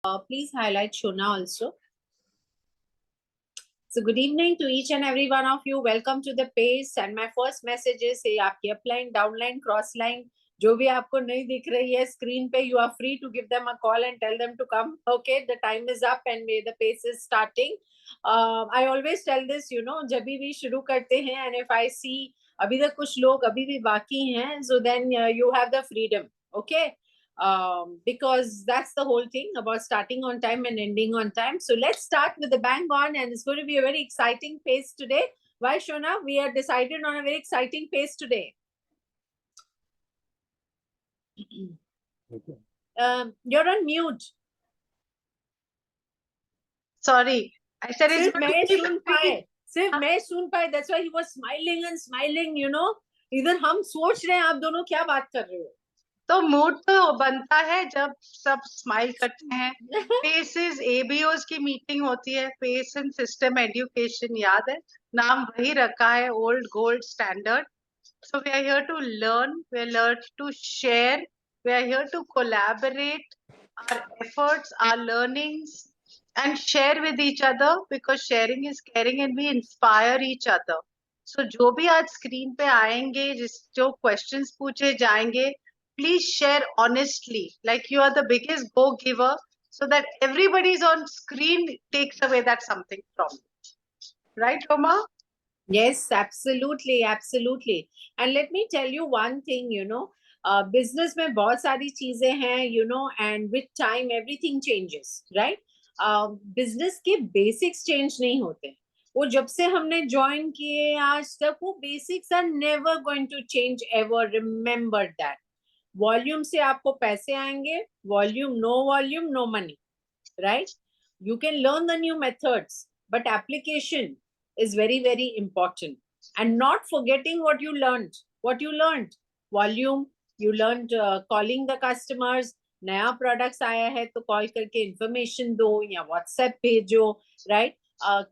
Please highlight Shona also. So good evening to each and every one of you. Welcome to the page. And my first message is आपकी upline, downline, crossline जो भी आपको नहीं दिख रही है screen पे, you are free to give them a call and tell them to come. Okay, the time is up and the pace is starting. I always tell this, जब भी शुरू करते हैं and if I see अभी तक कुछ लोग अभी भी बाकी हैं, so then you have the freedom. Okay. Because that's the whole thing about starting on time and ending on time. So let's start with the bang on, and it's going to be a very exciting pace today. Why, Shona? We are decided on a very exciting pace today. You're on mute. Sorry, I said it's सिर्फ मैं सुन पाए. That's why he was smiling and smiling. इधर हम सोच रहे हैं आप दोनों क्या बात कर रहे हो. तो मूड तो बनता है जब सब स्माइल करते हैं. पेसेस एबीओस की मीटिंग होती है. पेस एंड सिस्टम एजुकेशन याद है, नाम वही रखा है, old gold standard. So we are here to learn, we are here to share, we are here to collaborate our efforts, our learnings, and share with each other, because sharing is caring and we inspire each other. So जो भी आज screen पे आएंगे, जो questions पूछे जाएंगे, please share honestly, like you are the biggest go giver, so that everybody is on screen takes away that something from you. Right, Roma? Yes, absolutely, absolutely. And let me tell you one thing, business में बहुत सारी चीजें हैं, and with time everything changes, right? Business के basics change नहीं होते. वो जब से हमने join किए आज तक, वो basics are never going to change ever. Remember that. Volume से आपको पैसे आएंगे. Volume, no money, right? You can learn the new methods, but application is very, very important. And not forgetting what you learned. Volume, you learned calling the customers. नया products आया है तो call करके information दो या WhatsApp भेजो, right?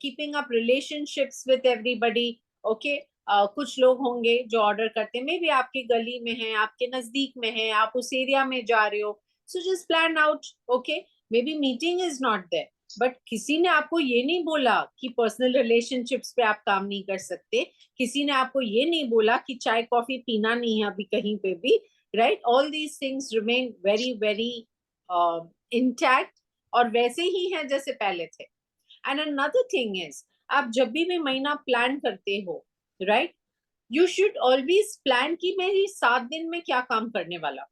Keeping up relationships with everybody. Okay. कुछ लोग होंगे जो ऑर्डर करते हैं, मे भी आपकी गली में है, आपके नजदीक में है, आप उस एरिया में जा रहे हो. So just plan out. Okay. Maybe meeting is not there. But किसी ने आपको ये नहीं बोला कि पर्सनल रिलेशनशिप्स पे आप काम नहीं कर सकते. किसी ने आपको ये नहीं बोला कि चाय कॉफी पीना नहीं है अभी कहीं पे भी, right? All these things remain very very intact और वैसे ही हैं जैसे पहले थे. एंड अनदर थिंग इज, आप जब भी महीना प्लान करते हो, right, you should always plan कि मैं ये 7 दिन में क्या काम करने वाला.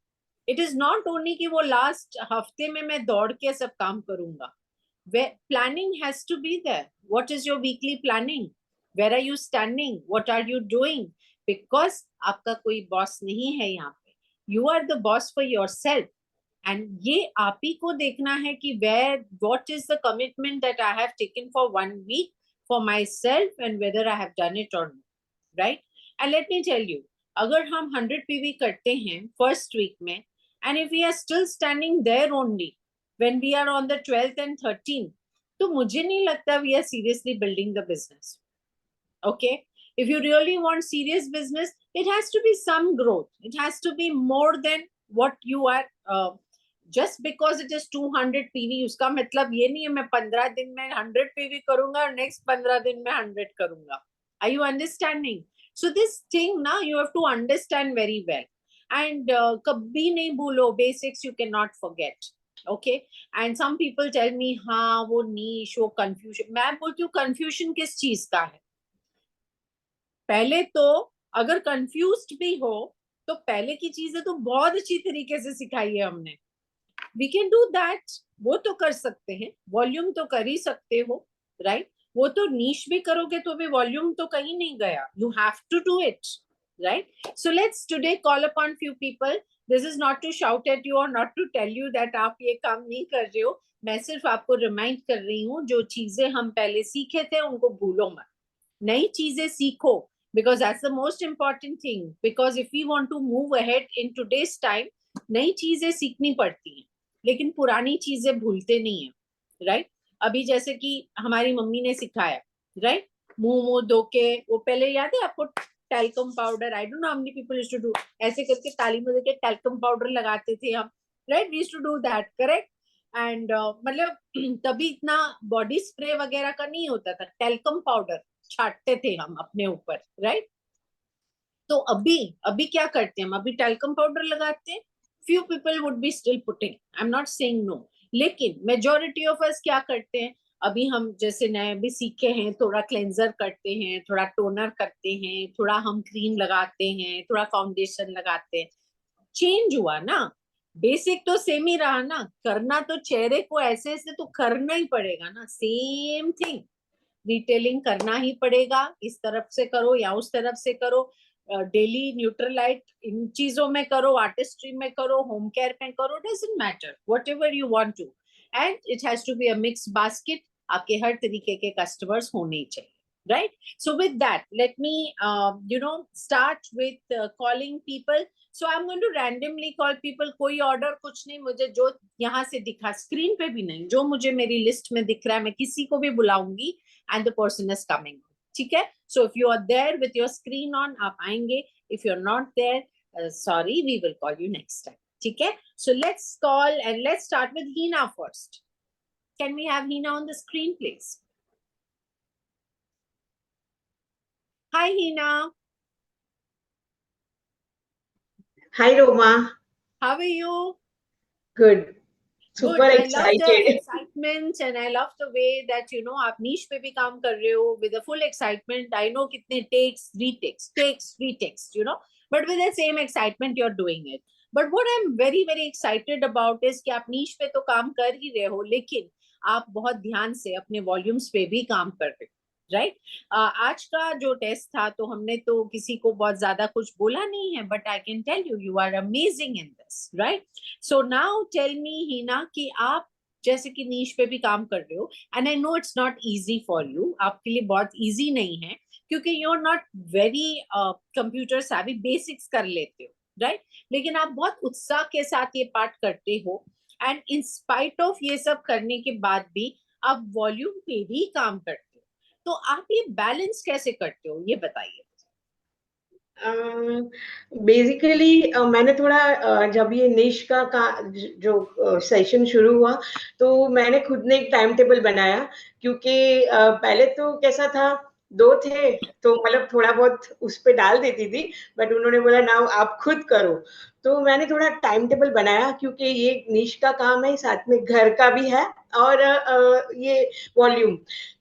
इट इज नॉट ओनली कि वो लास्ट हफ्ते में मैं दौड़ के सब काम करूंगा. Where planning has to be there. What is your weekly planning? Where are you standing? What are you doing? Because आपका कोई boss नहीं है यहाँ पे. You are the boss for yourself. And ये आप ही को देखना है कि what is the commitment that I have taken for 1 week for myself and whether I have done it or not. Right? And let me tell you, अगर हम 100 PV करते हैं first week में, and if we are still standing there only, when we are on the 12th and 13th, तो मुझे नहीं लगता we are seriously building the business. Okay, if you really want serious business, it has to be some growth. It has to be more than what you are. Just because it is 200 PV, उसका मतलब ये नहीं है मैं 15 दिन में 100 PV करूंगा और next 15 दिन में 100 करूंगा. Are you understanding? So this thing now you have to understand very well. And कभी नहीं भूलो, basics you cannot forget. Okay, and some people tell me हाँ वो niche, वो confusion. मैं बोलती हूँ confusion किस चीज का है. पहले तो अगर confused भी हो तो पहले की चीजें तो बहुत अच्छी तरीके से सिखाई है हमने. We can do that. वो तो कर सकते हैं. Volume तो कर ही सकते हो, right? वो तो niche भी करोगे तो भी volume तो कहीं नहीं गया. You have to do it, right? So let's today call upon few people. This is not to shout at you or not to tell you that आप ये काम नहीं कर रहे हो. मैं सिर्फ आपको रिमाइंड कर रही हूँ जो चीजें हम पहले सीखे थे उनको भूलो मत. नई चीजें सीखो, because that's the most important thing. Because if we want to move ahead in today's time, नई चीजें सीखनी पड़ती हैं, लेकिन पुरानी चीजें भूलते नहीं है, राइट? अभी जैसे कि हमारी मम्मी ने सिखाया, राइट, मुंह धो के, वो पहले याद है आपको talcum powder, I don't know how many people used to do, ऐसे करके ताली में देके टैल्कम पाउडर लगाते थे हम, right? We used to do that, correct? And मतलब तभी इतना बॉडी स्प्रे वगैरह का नहीं होता था, टेल्कम पाउडर छाटते थे हम अपने ऊपर, राइट? तो अभी अभी क्या करते हैं हम? अभी टेल्कम पाउडर लगाते हैं, few people would be still putting, I am not saying no, लेकिन मेजोरिटी ऑफ अस क्या करते हैं? अभी हम जैसे नए भी सीखे हैं, थोड़ा क्लेंजर करते हैं, थोड़ा टोनर करते हैं, थोड़ा हम क्रीम लगाते हैं, थोड़ा फाउंडेशन लगाते हैं। चेंज हुआ ना, बेसिक तो सेम ही रहा ना, करना तो चेहरे को ऐसे ऐसे तो करना ही पड़ेगा ना, सेम थिंग। डिटेलिंग करना ही पड़ेगा, इस तरफ से करो या उस तरफ से करो, डेली न्यूट्रलाइट इन चीजों में करो, आर्टिस्ट्री में करो, होम केयर में करो, doesn't matter, whatever you want to, and it has to be a mix basket. आपके हर तरीके के कस्टमर्स होने चाहिए, right? So with that, let me start with calling people. So I'm going to randomly call people. कोई order कुछ नहीं, मुझे जो यहाँ से दिखा, स्क्रीन पे भी नहीं, जो मुझे मेरी लिस्ट में दिख रहा है मैं किसी को भी बुलाऊंगी and the person is coming, ठीक है? So if you are there with your screen on, आप आएंगे. If you're not there, sorry, we will call you next time, ठीक है? So let's call and let's start with Hina first. Can we have Hina on the screen, please? Hi, Hina. Hi Roma, How are you? good. Good. Super I love the excited. excitement and I love the way that आप niche पे भी काम कर रहे हो with a full excitement. I know कितने takes, but with the same excitement you're doing it. But what I'm very very excited about is कि आप niche पे तो काम कर ही रहे हो, लेकिन आप बहुत ध्यान से अपने वॉल्यूम्स पे भी काम कर रहे हो, राइट? आज का जो टेस्ट था तो हमने तो किसी को बहुत ज्यादा कुछ बोला नहीं है, but I can tell you you are amazing in this, right? So now tell me Heena कि आप जैसे कि नीश पे भी काम कर रहे हो, and I know it's not easy for you, आपके लिए बहुत इजी नहीं है क्योंकि you are not very computer savvy, basics कर लेते हो, राइट? लेकिन आप बहुत उत्साह के साथ ये पार्ट करते हो, एंड इन स्पाइट ऑफ ये सब करने के बाद भी आप वॉल्यूम पे भी काम करते हो, तो आप ये बैलेंस कैसे करते हो, ये बताइए। बेसिकली मैंने थोड़ा जब ये निश का जो सेशन शुरू हुआ तो मैंने खुद ने एक टाइम टेबल बनाया क्योंकि पहले तो कैसा था, दो थे तो मतलब थोड़ा बहुत उस पे डाल देती थी, बट उन्होंने बोला ना आप खुद करो, तो मैंने थोड़ा टाइम टेबल बनाया क्योंकि ये निश का काम है, साथ में घर का भी है और ये वॉल्यूम।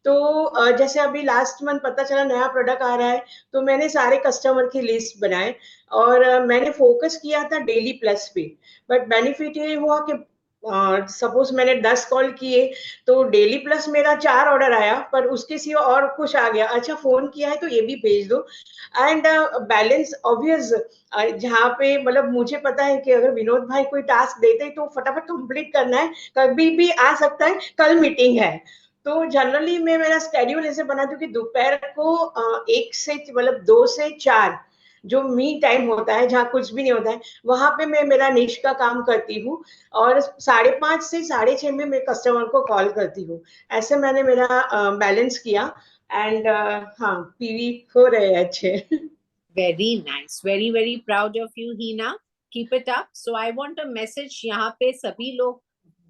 तो जैसे अभी लास्ट मंथ पता चला नया प्रोडक्ट आ रहा है, तो मैंने सारे कस्टमर की लिस्ट बनाए और मैंने फोकस किया था डेली प्लस पे। बट बेनिफिट ये हुआ कि सपोज मैंने 10 कॉल किए तो डेली प्लस मेरा 4 ऑर्डर आया, पर उसके सिवा और कुछ आ गया, अच्छा फोन किया है तो ये भी भेज दो। एंड बैलेंस ऑब्वियस, जहाँ पे मतलब मुझे पता है कि अगर विनोद भाई कोई टास्क देते हैं तो फटाफट कंप्लीट करना है, कभी भी आ सकता है, कल मीटिंग है। तो जनरली मैं मेरा स्केड्यूल ऐसे बनाती हूँ कि दोपहर को 1 से मतलब 2 से 4 जो मी टाइम होता है, जहाँ कुछ भी नहीं होता है, वहां पे मैं मेरा निश का काम करती हूँ और 5:30 से 6:30 में मैं कस्टमर को कॉल करती हूँ। ऐसे मैंने मेरा बैलेंस किया एंड हाँ, पीवी हो रहे हैं अच्छे। Very nice, very very proud of you, Hina. Keep it up. So I want a message, यहाँ पे सभी लोग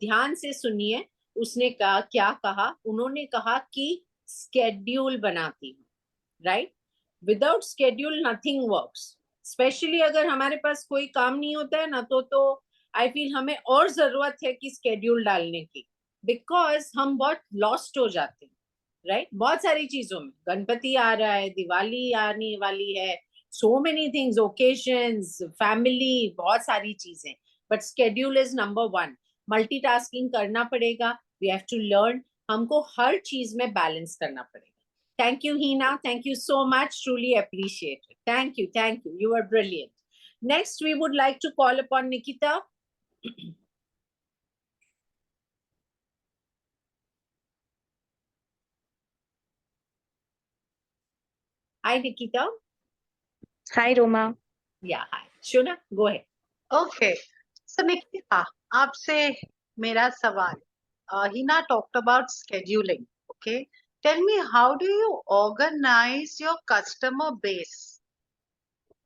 ध्यान से सुनिए। उसने कहा, क्या कहा? उन्होंने कहा कि स्केड्यूल बनाती हूँ, right? Without schedule nothing works. Specially अगर हमारे पास कोई काम नहीं होता है ना, तो आई फील हमें और जरूरत है कि स्केड्यूल डालने की, बिकॉज हम बहुत लॉस्ट हो जाते हैं, राइट? बहुत सारी चीजों में, गणपति आ रहा है, दिवाली आने वाली है, so many things, occasions, family, बहुत सारी चीजें, but schedule is number one. Multitasking करना पड़ेगा, वी हैव टू लर्न, हमको हर चीज में बैलेंस करना पड़ेगा। Thank you, Hina. Thank you so much. Truly appreciate it. Thank you. Thank you. You are brilliant. Next, we would like to call upon Nikita. Hi, Nikita. Hi, Roma. Yeah, hi. Shona, go ahead. Okay. So Nikita, आपसे मेरा सवाल. Hina talked about scheduling. Okay. Tell me, how do you organize your customer base?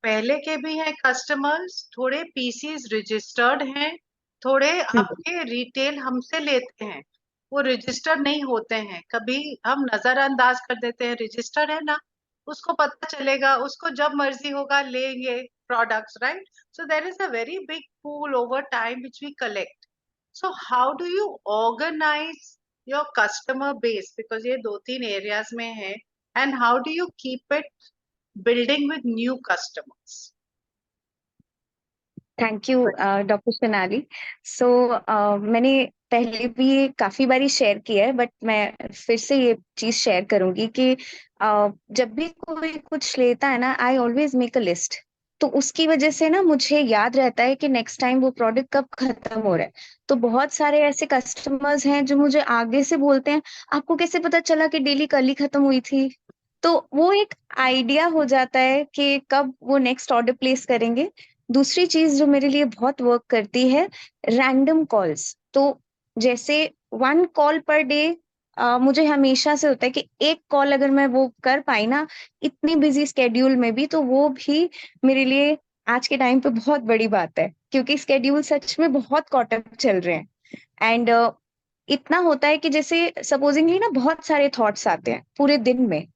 पहले के भी हैं customers, थोड़े PCs registered हैं, थोड़े आपके रिटेल हमसे लेते हैं, वो रजिस्टर नहीं होते हैं, कभी हम नजरअंदाज कर देते हैं, रजिस्टर है ना, उसको पता चलेगा, उसको जब मर्जी होगा लेंगे products, right? So there is a very big pool over time which we collect. So how do you organise your customer base, because ये 2-3 एरियाज में है, and how do you keep it building with new customers? Thank you doctor Sonali. So मैंने पहले भी ये काफी बारी share किया है, बट मैं फिर से ये चीज शेयर करूंगी कि जब भी कोई कुछ लेता है ना, I always make a list. तो उसकी वजह से ना मुझे याद रहता है कि नेक्स्ट टाइम वो प्रोडक्ट कब खत्म हो रहा है. तो बहुत सारे ऐसे कस्टमर्स हैं जो मुझे आगे से बोलते हैं, आपको कैसे पता चला कि डेली कल ही खत्म हुई थी? तो वो एक आइडिया हो जाता है कि कब वो नेक्स्ट ऑर्डर प्लेस करेंगे. दूसरी चीज जो मेरे लिए बहुत वर्क करती है, रैंडम कॉल्स. तो जैसे 1 कॉल पर डे, मुझे हमेशा से होता है कि एक कॉल अगर मैं वो कर पाई ना इतनी बिजी स्केड्यूल में भी, तो वो भी मेरे लिए आज के टाइम पे बहुत बड़ी बात है, क्योंकि स्केड्यूल सच में बहुत कॉट अप चल रहे हैं. एंड इतना होता है कि जैसे सपोजिंगली ना बहुत सारे थॉट्स आते हैं पूरे दिन में.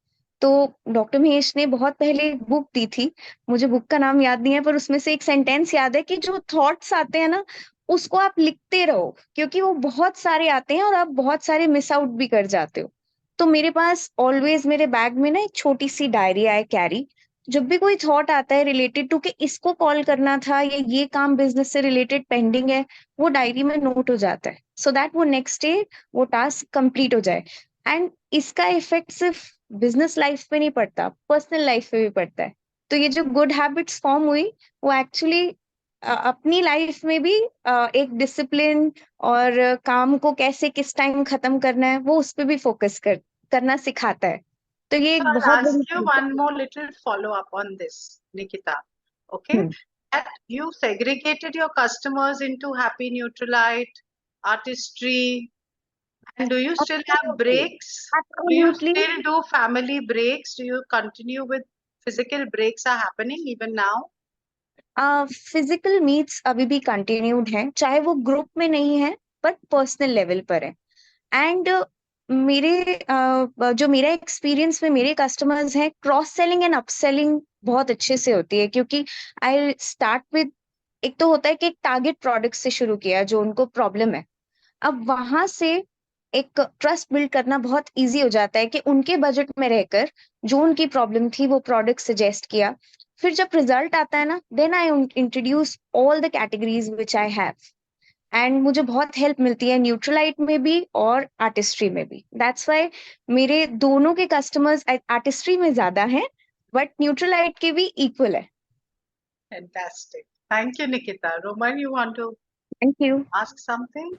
तो डॉक्टर महेश ने बहुत पहले एक बुक दी थी, मुझे बुक का नाम याद नहीं है, पर उसमें से एक सेंटेंस याद है कि जो थॉट्स आते हैं ना उसको आप लिखते रहो, क्योंकि वो बहुत सारे आते हैं और आप बहुत सारे मिस आउट भी कर जाते हो. तो मेरे पास ऑलवेज मेरे बैग में ना एक छोटी सी डायरी है कैरी. जब भी कोई थॉट आता है रिलेटेड टू कि इसको कॉल करना था या ये काम बिजनेस से रिलेटेड पेंडिंग है, वो डायरी में नोट हो जाता है, सो दैट वो नेक्स्ट डे वो टास्क कंप्लीट हो जाए. एंड इसका इफेक्ट सिर्फ बिजनेस लाइफ पे नहीं पड़ता, पर्सनल लाइफ पे भी पड़ता है. तो ये जो गुड हैबिट्स फॉर्म हुई, वो एक्चुअली अपनी लाइफ में भी एक डिसिप्लिन और काम को कैसे किस टाइम खत्म करना है वो उस पे भी फोकस करना सिखाता है. तो ये So एक I'll बहुत बड़ी ask you चीज one more little follow-up on this, Nikita. है. Okay? That you segregated your customers into happy neutralite, artistry, and do you still have breaks? Do you absolutely. still do family breaks? Do you continue with physical breaks are happening even now? Physical meets अभी भी continued हैं, चाहे वो group में नहीं है but personal level पर है. एंड मेरे जो मेरा एक्सपीरियंस में मेरे कस्टमर्स हैं, क्रॉस सेलिंग एंड अपसेलिंग बहुत अच्छे से होती है, क्योंकि आई स्टार्ट विद, एक तो होता है कि एक टारगेट प्रोडक्ट से शुरू किया जो उनको प्रॉब्लम है. अब वहां से एक ट्रस्ट बिल्ड करना बहुत इजी हो जाता है कि उनके बजट में रहकर जो उनकी प्रॉब्लम थी वो प्रोडक्ट सजेस्ट किया. फिर जब रिजल्ट आता है ना, then I introduce all the categories which I have. And मुझे बहुत हेल्प मिलती है न्यूट्रलाइट में भी और आर्टिस्ट्री में भी. दैट्स व्हाई मेरे दोनों के कस्टमर्स आर्टिस्ट्री में ज्यादा हैं, बट न्यूट्रलाइट के भी इक्वल है. Fantastic. Thank you, Nikita. Roman, you want to thank you. ask something?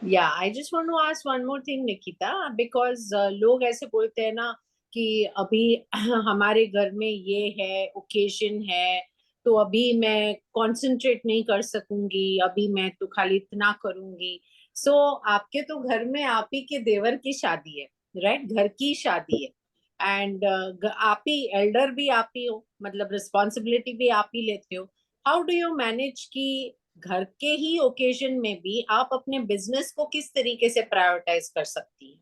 Yeah, I just want to ask one more thing, Nikita, because लोग ऐसे बोलते हैं ना कि अभी हमारे घर में ये है, ओकेजन है, तो अभी मैं कंसंट्रेट नहीं कर सकूंगी, अभी मैं तो खाली इतना करूंगी. सो आपके तो घर में आप ही के देवर की शादी है, राइट? घर की शादी है. एंड आप ही एल्डर भी आप ही हो, मतलब रिस्पॉन्सिबिलिटी भी आप ही लेते हो. हाउ डू यू मैनेज कि घर के ही ओकेजन में भी आप अपने बिजनेस को किस तरीके से प्रायोरिटाइज कर सकती हैं?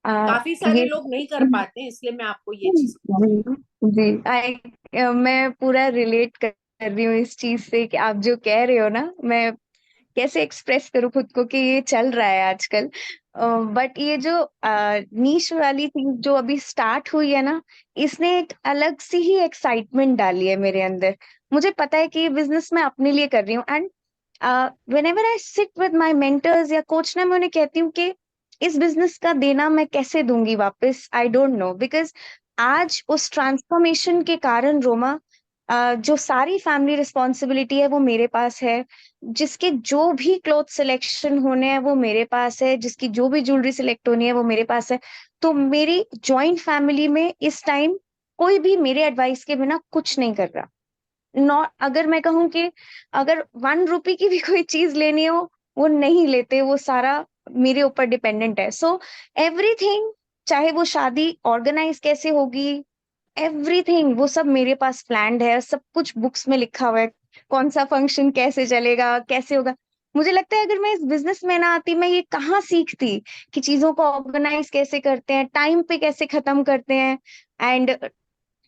काफी सारे ये लोग नहीं कर पाते हैं, इसलिए मैं आपको ये चीज जी, मैं पूरा रिलेट कर रही हूँ इस चीज से कि आप जो कह रहे हो ना, मैं कैसे एक्सप्रेस करूँ खुद को कि ये चल रहा है आजकल. बट ये जो नीश वाली चीज जो अभी स्टार्ट हुई है ना, इसने एक अलग सी ही एक्साइटमेंट डाली है मेरे अंदर. मुझे पता है कि ये बिजनेस मैं अपने लिए कर रही हूँ. And whenever I sit with my mentors या कोच ना, मैं उन्हें कहती हूँ कि इस बिजनेस का देना मैं कैसे दूंगी वापस, आई डोंट नो. बिकॉज आज उस ट्रांसफॉर्मेशन के कारण रोमा, जो सारी फैमिली रिस्पॉन्सिबिलिटी है वो मेरे पास है, जिसके जो भी क्लोथ सिलेक्शन होने हैं वो मेरे पास है, जिसकी जो भी ज्वेलरी सिलेक्ट होनी है वो मेरे पास है. तो मेरी जॉइंट फैमिली में इस टाइम कोई भी मेरे एडवाइस के बिना कुछ नहीं कर रहा. नॉट, अगर मैं कहूँ कि अगर 1 रुपए की भी कोई चीज लेनी हो, वो नहीं लेते, वो सारा मेरे ऊपर डिपेंडेंट है. सो एवरीथिंग, चाहे वो शादी ऑर्गेनाइज कैसे होगी, एवरीथिंग वो सब मेरे पास प्लान्ड है, सब कुछ बुक्स में लिखा हुआ है, कौन सा फंक्शन कैसे चलेगा कैसे होगा. मुझे लगता है अगर मैं इस बिजनेस में ना आती, मैं ये कहाँ सीखती कि चीजों को ऑर्गेनाइज कैसे करते हैं, टाइम पे कैसे खत्म करते हैं, एंड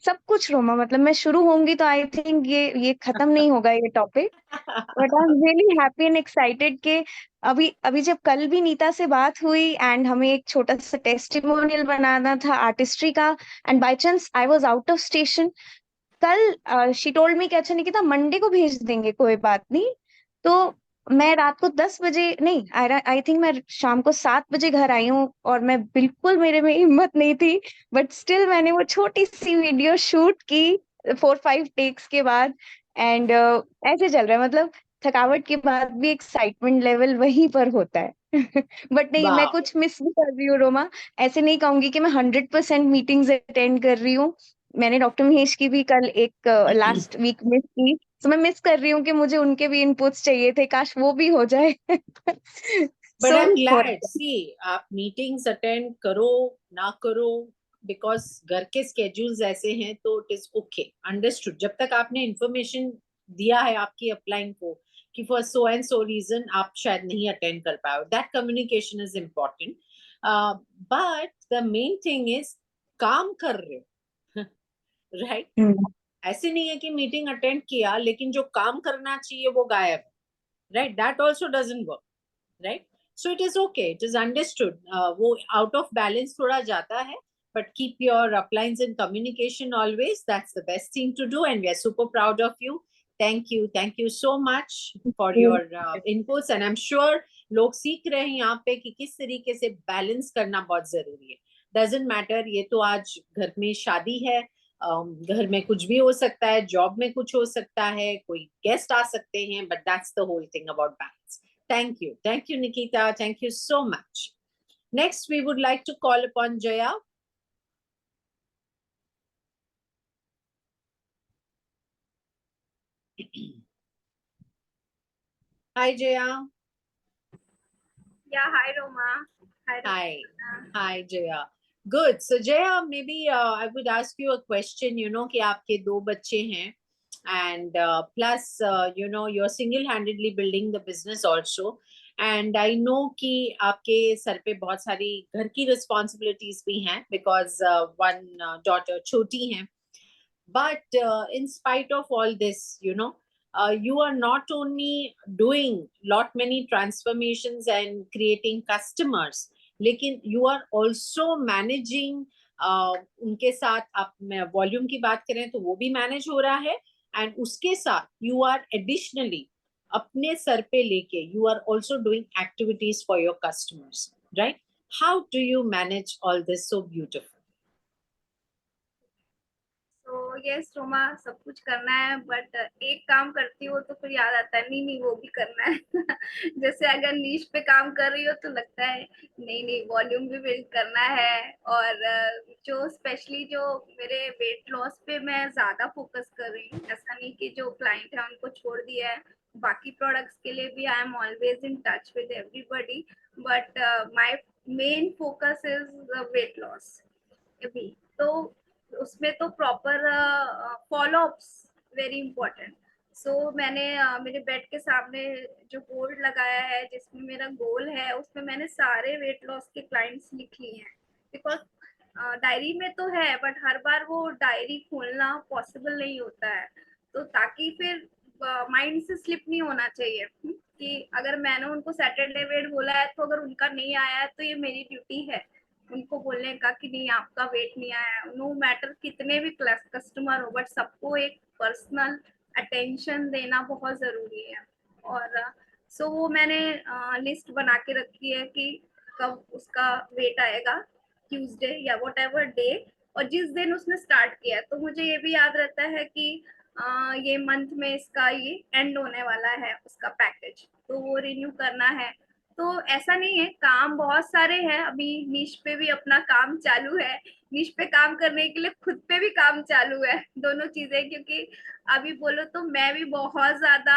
सब कुछ। रोमा, मतलब मैं शुरू होंगी तो आई थिंक ये खत्म नहीं होगा ये topic. But I am really happy and excited कि अभी अभी जब कल भी नीता से बात हुई एंड हमें एक छोटा सा टेस्टिमोनियल बनाना था आर्टिस्ट्री का, and by chance I was out of station कल। शी टोल्ड मी कि अच्छा निकिता मंडे को भेज देंगे, कोई बात नहीं। तो मैं रात को 10 बजे नहीं, आई थिंक मैं शाम को 7 बजे घर आई हूँ, और मैं बिल्कुल, मेरे में हिम्मत नहीं थी, बट स्टिल मैंने वो छोटी सी वीडियो शूट की 4-5 टेक्स के बाद। एंड ऐसे चल रहा है, मतलब थकावट के बाद भी एक्साइटमेंट लेवल वहीं पर होता है। बट नहीं, मैं वाह, कुछ मिस भी कर रही हूँ रोमा। ऐसे नहीं कहूंगी कि मैं 100% मीटिंग्स अटेंड कर रही हूँ। मैंने डॉक्टर महेश की भी कल एक लास्ट वीक मिस की, तो मैं मिस कर रही हूँ कि मुझे उनके भी इनपुट्स चाहिए थे, काश वो भी हो जाए। But I so am glad, see आप मीटिंग्स अटेंड करो ना करो, बिकॉज घर के स्केड्यूल्स ऐसे हैं, तो इट इज ओके, अंडरस्टूड। जब तक आपने इंफॉर्मेशन दिया है आपकी अपलाइन को कि for so and so reason आप शायद नहीं अटेंड कर पाए, that communication is important. But the main thing is काम कर रहे हो, राइट? ऐसे नहीं है कि मीटिंग अटेंड किया लेकिन जो काम करना चाहिए वो गायब, right? That also doesn't work, right? So it is okay, it is understood. वो out of balance थोड़ा जाता है, but keep your uplines in communication always. That's the best thing to do, and we are super proud of you. Thank you so much for your inputs, and I'm sure लोग सीख रहे हैं यहाँ पे कि किस तरीके से बैलेंस करना बहुत जरूरी है। Doesn't matter, ये तो आज घर में शादी है, घर में कुछ भी हो सकता है, जॉब में कुछ हो सकता है, कोई गेस्ट आ सकते हैं, but that's the whole thing about balance. Thank you, Nikita. Thank you so much. Next, we would like to call upon Jaya. Hi, Jaya. Yeah, hi Roma. Hi. Hi, Jaya. Good. So, Jaya, maybe I would ask you a question. You know कि आपके 2 बच्चे हैं, and plus you know you're single-handedly building the business also. And I know कि आपके sir पे बहुत सारी घर की responsibilities भी हैं, because one daughter छोटी है. But in spite of all this, you know, you are not only doing lot many transformations and creating customers, लेकिन you are also managing उनके साथ, आप वॉल्यूम की बात करें तो वो भी मैनेज हो रहा है, एंड उसके साथ you are additionally अपने सर पे लेके you are also doing activities for your customers, right? How do you manage all this so beautiful? तो यस रोमा, सब कुछ करना है, बट एक काम करती हो तो फिर याद आता है नहीं नहीं वो भी करना है। जैसे अगर नीश पे काम कर रही हो तो लगता है नहीं नहीं वॉल्यूम भी बिल्ड करना है, और जो स्पेशली जो मेरे वेट लॉस पे मैं ज्यादा फोकस कर रही हूँ। ऐसा नहीं कि जो क्लाइंट है उनको छोड़ दिया है, बाकी प्रोडक्ट्स के लिए भी I am always in touch with everybody, but my main focus is weight loss अभी। तो उसमें तो proper follow ups very important. So मैंने मेरे बेड के सामने जो बोर्ड लगाया है जिसमें मेरा गोल है, उसमें मैंने सारे वेट लॉस के क्लाइंट्स लिख लिए हैं, बिकॉज डायरी में तो है बट हर बार वो डायरी खोलना पॉसिबल नहीं होता है। तो ताकि फिर माइंड से स्लिप नहीं होना चाहिए कि अगर मैंने उनको सैटरडे वेट बोला है तो अगर उनका नहीं आया है तो ये मेरी ड्यूटी है उनको बोलने का कि नहीं आपका वेट नहीं आया। नो मैटर कितने भी कस्टमर हो, बट सबको एक पर्सनल अटेंशन देना बहुत जरूरी है। और सो वो मैंने लिस्ट बना के रखी है कि कब उसका वेट आएगा, ट्यूसडे या वट एवर डे, और जिस दिन उसने स्टार्ट किया तो मुझे ये भी याद रहता है कि ये मंथ में इसका ये एंड होने वाला है उसका पैकेज, तो वो रिन्यू करना है। तो ऐसा नहीं है, काम बहुत सारे हैं, अभी नीश पे भी अपना काम चालू है, नीश पे काम करने के लिए खुद पे भी काम चालू है, दोनों चीजें। क्योंकि अभी बोलो तो मैं भी बहुत ज्यादा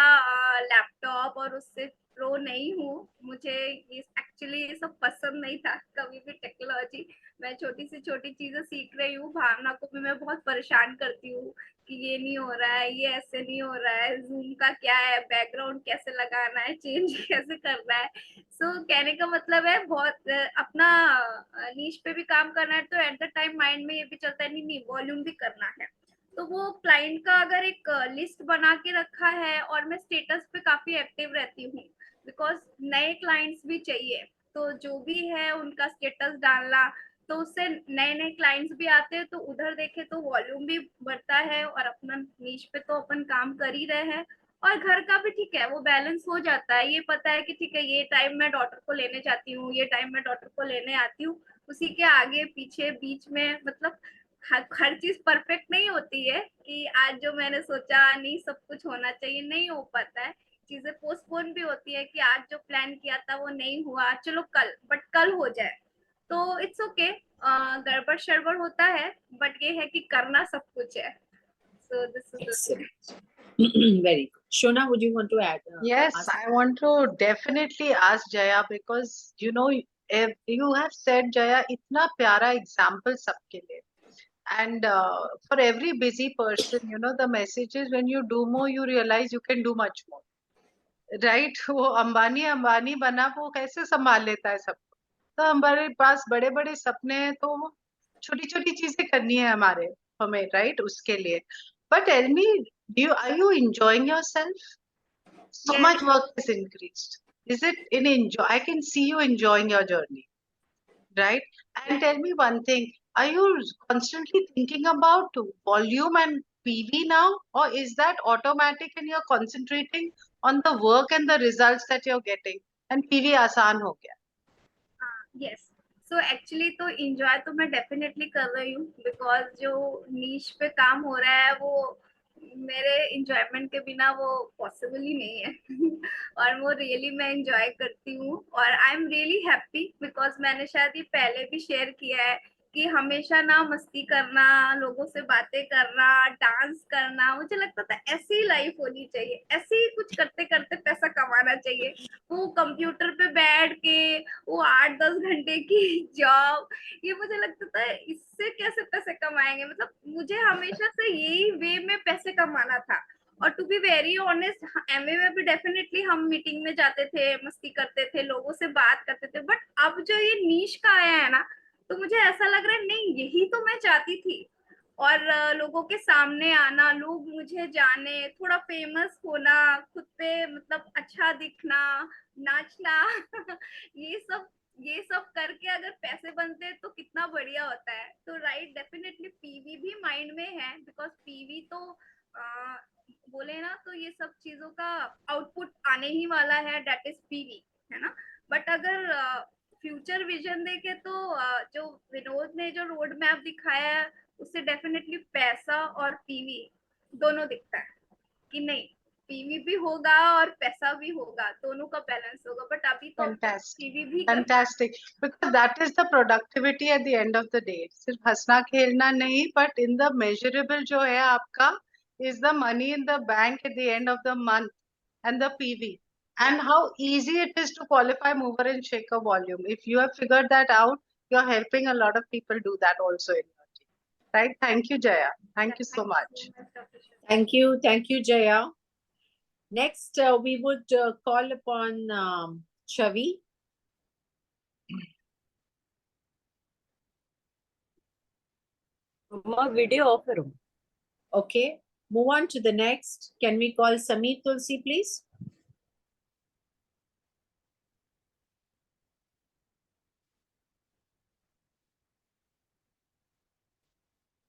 लैपटॉप और उससे प्रो नहीं हूँ, मुझे ये एक्चुअली ये सब पसंद नहीं था कभी भी टेक्नोलॉजी। मैं छोटी से छोटी चीजें सीख रही हूँ, भावना को भी मैं बहुत परेशान करती हूँ कि ये नहीं हो रहा है, ये ऐसे नहीं हो रहा है, जूम का क्या है, बैकग्राउंड कैसे लगाना है, चेंज कैसे करना है। सो कहने का मतलब है बहुत अपना नीश पे भी काम करना है, तो एट द टाइम माइंड में ये भी चलता है नहीं वॉल्यूम भी करना है। तो वो क्लाइंट का अगर एक लिस्ट बना के रखा है, और मैं स्टेटस पे काफी एक्टिव रहती हूँ बिकॉज नए क्लाइंट्स भी चाहिए, तो जो भी है उनका स्टेटस डालना, तो उससे नए नए क्लाइंट्स भी आते हैं, तो उधर देखे तो वॉल्यूम भी बढ़ता है, और अपना नीश पे तो अपन काम कर ही रहे हैं, और घर का भी ठीक है वो बैलेंस हो जाता है। ये पता है कि ठीक है ये टाइम मैं डॉटर को लेने जाती हूँ, ये टाइम मैं डॉटर को लेने आती हूँ, उसी के आगे पीछे बीच में मतलब हर चीज परफेक्ट नहीं होती है कि आज जो मैंने सोचा नहीं सब कुछ होना चाहिए, नहीं हो पाता है, चीजें पोस्टपोन भी होती है कि आज जो प्लान किया था वो नहीं हुआ, चलो कल, बट कल हो जाए तो इट्स ओके। गड़बड़ शड़बड़ होता है, बट ये है कि करना सब कुछ है। So this is Excellent. Very good. Shona, would you want to add? Yes, Ask? I want to definitely ask Jaya because you know if you have said Jaya इतना प्यारा example सबके लिए, and for every busy person you know the message is when you do more you realize you can do much more, right? वो अंबानी बना, वो कैसे संभाल लेता है सबको। तो हमारे पास बड़े बड़े सपने हैं, तो छोटी छोटी चीजें करनी है हमें, राइट? उसके लिए but tell me, are you enjoying yourself? So Yes. much work is increased. Is it in enjoy? I can see you enjoying your journey, right? And tell me one thing, are you constantly thinking about volume and PV now, or is that automatic and you're concentrating on the work and the results that you're getting and PV आसान हो गया? Yes, so actually तो enjoy तो मैं definitely कर रही हूँ, because जो नीश पे काम हो रहा है वो मेरे इंजॉयमेंट के बिना वो पॉसिबल ही नहीं है और वो रियली मैं इंजॉय करती हूँ, और I am really happy because मैंने शायद ये पहले भी शेयर किया है कि हमेशा ना मस्ती करना, लोगों से बातें करना, डांस करना, मुझे लगता था ऐसी लाइफ होनी चाहिए, ऐसे ही कुछ करते करते पैसा कमाना चाहिए। वो कंप्यूटर पे बैठ के वो 8-10 घंटे की जॉब, ये मुझे लगता था इससे कैसे पैसे कमाएंगे, मतलब मुझे हमेशा से यही वे में पैसे कमाना था। और to be very honest, MA में भी डेफिनेटली हम मीटिंग में जाते थे, मस्ती करते थे, लोगों से बात करते थे, बट अब जो ये नीश का आया है ना, तो मुझे ऐसा लग रहा है नहीं यही तो मैं चाहती थी। और लोगों के सामने आना, लोग मुझे जाने, थोड़ा फेमस होना, खुद पे मतलब अच्छा दिखना, नाचना ये सब करके अगर पैसे बनते तो कितना बढ़िया होता है। तो राइट, डेफिनेटली पीवी भी माइंड में है, बिकॉज पीवी तो बोले ना तो ये सब चीजों का आउटपुट आने ही वाला है, दैट इज पीवी, है ना। बट अगर फ्यूचर विजन देखे तो जो विनोद ने जो रोड मैप दिखाया है उससे डेफिनेटली पैसा और पीवी दोनों दिखता है कि नहीं पीवी भी होगा और पैसा भी होगा, दोनों का बैलेंस होगा। बट अभी तो पीवी भी Fantastic, because that is the productivity at the end of the day. सिर्फ हंसना खेलना नहीं, but in the measurable जो है आपका is the money in the bank at the end of the month and the PV. And how easy it is to qualify mover and shaker volume. If you have figured that out, you're helping a lot of people do that also in your team. Right? Thank you, Jaya. Thank you so much. Thank you, Jaya. Next, we would call upon Chavi. Video offer. Okay, move on to the next. Can we call Sameer Tulsi, please?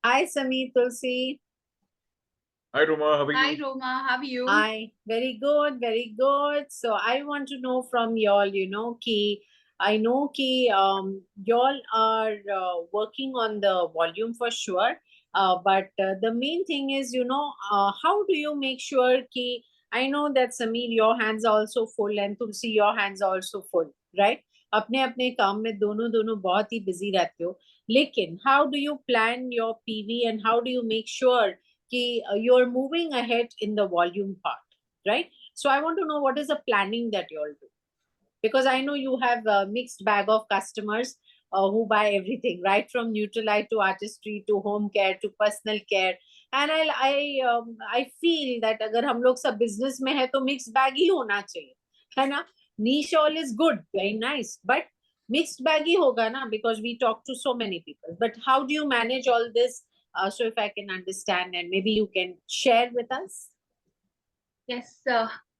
Hi, Sameer Tulsi. Hi, Roma. How are you? Hi, Roma. How are you? Hi, very good, very good. So I want to know from y'all, I know y'all are working on the volume for sure. But the main thing is, how do you make sure I know that Sameer, your hands are also full, and Tulsi, your hands are also full, right? अपने अपने काम में दोनों बहुत ही busy रहते हो, लेकिन how do you plan your PV and how do you make sure you're moving ahead in the volume part, right? So I want to know what is the planning that you all do. because I know you have a mixed bag of customers who buy everything, right from Nutrilite to artistry to home care to personal care. And I feel that अगर हम लोग सब business में है तो mixed bag ही होना चाहिए, है ना? Niche all is good, very nice, but mixed bag ही होगा ना, because we talk to so many people. But how do you manage all this? So if I can understand, and maybe you can share with us. Yes,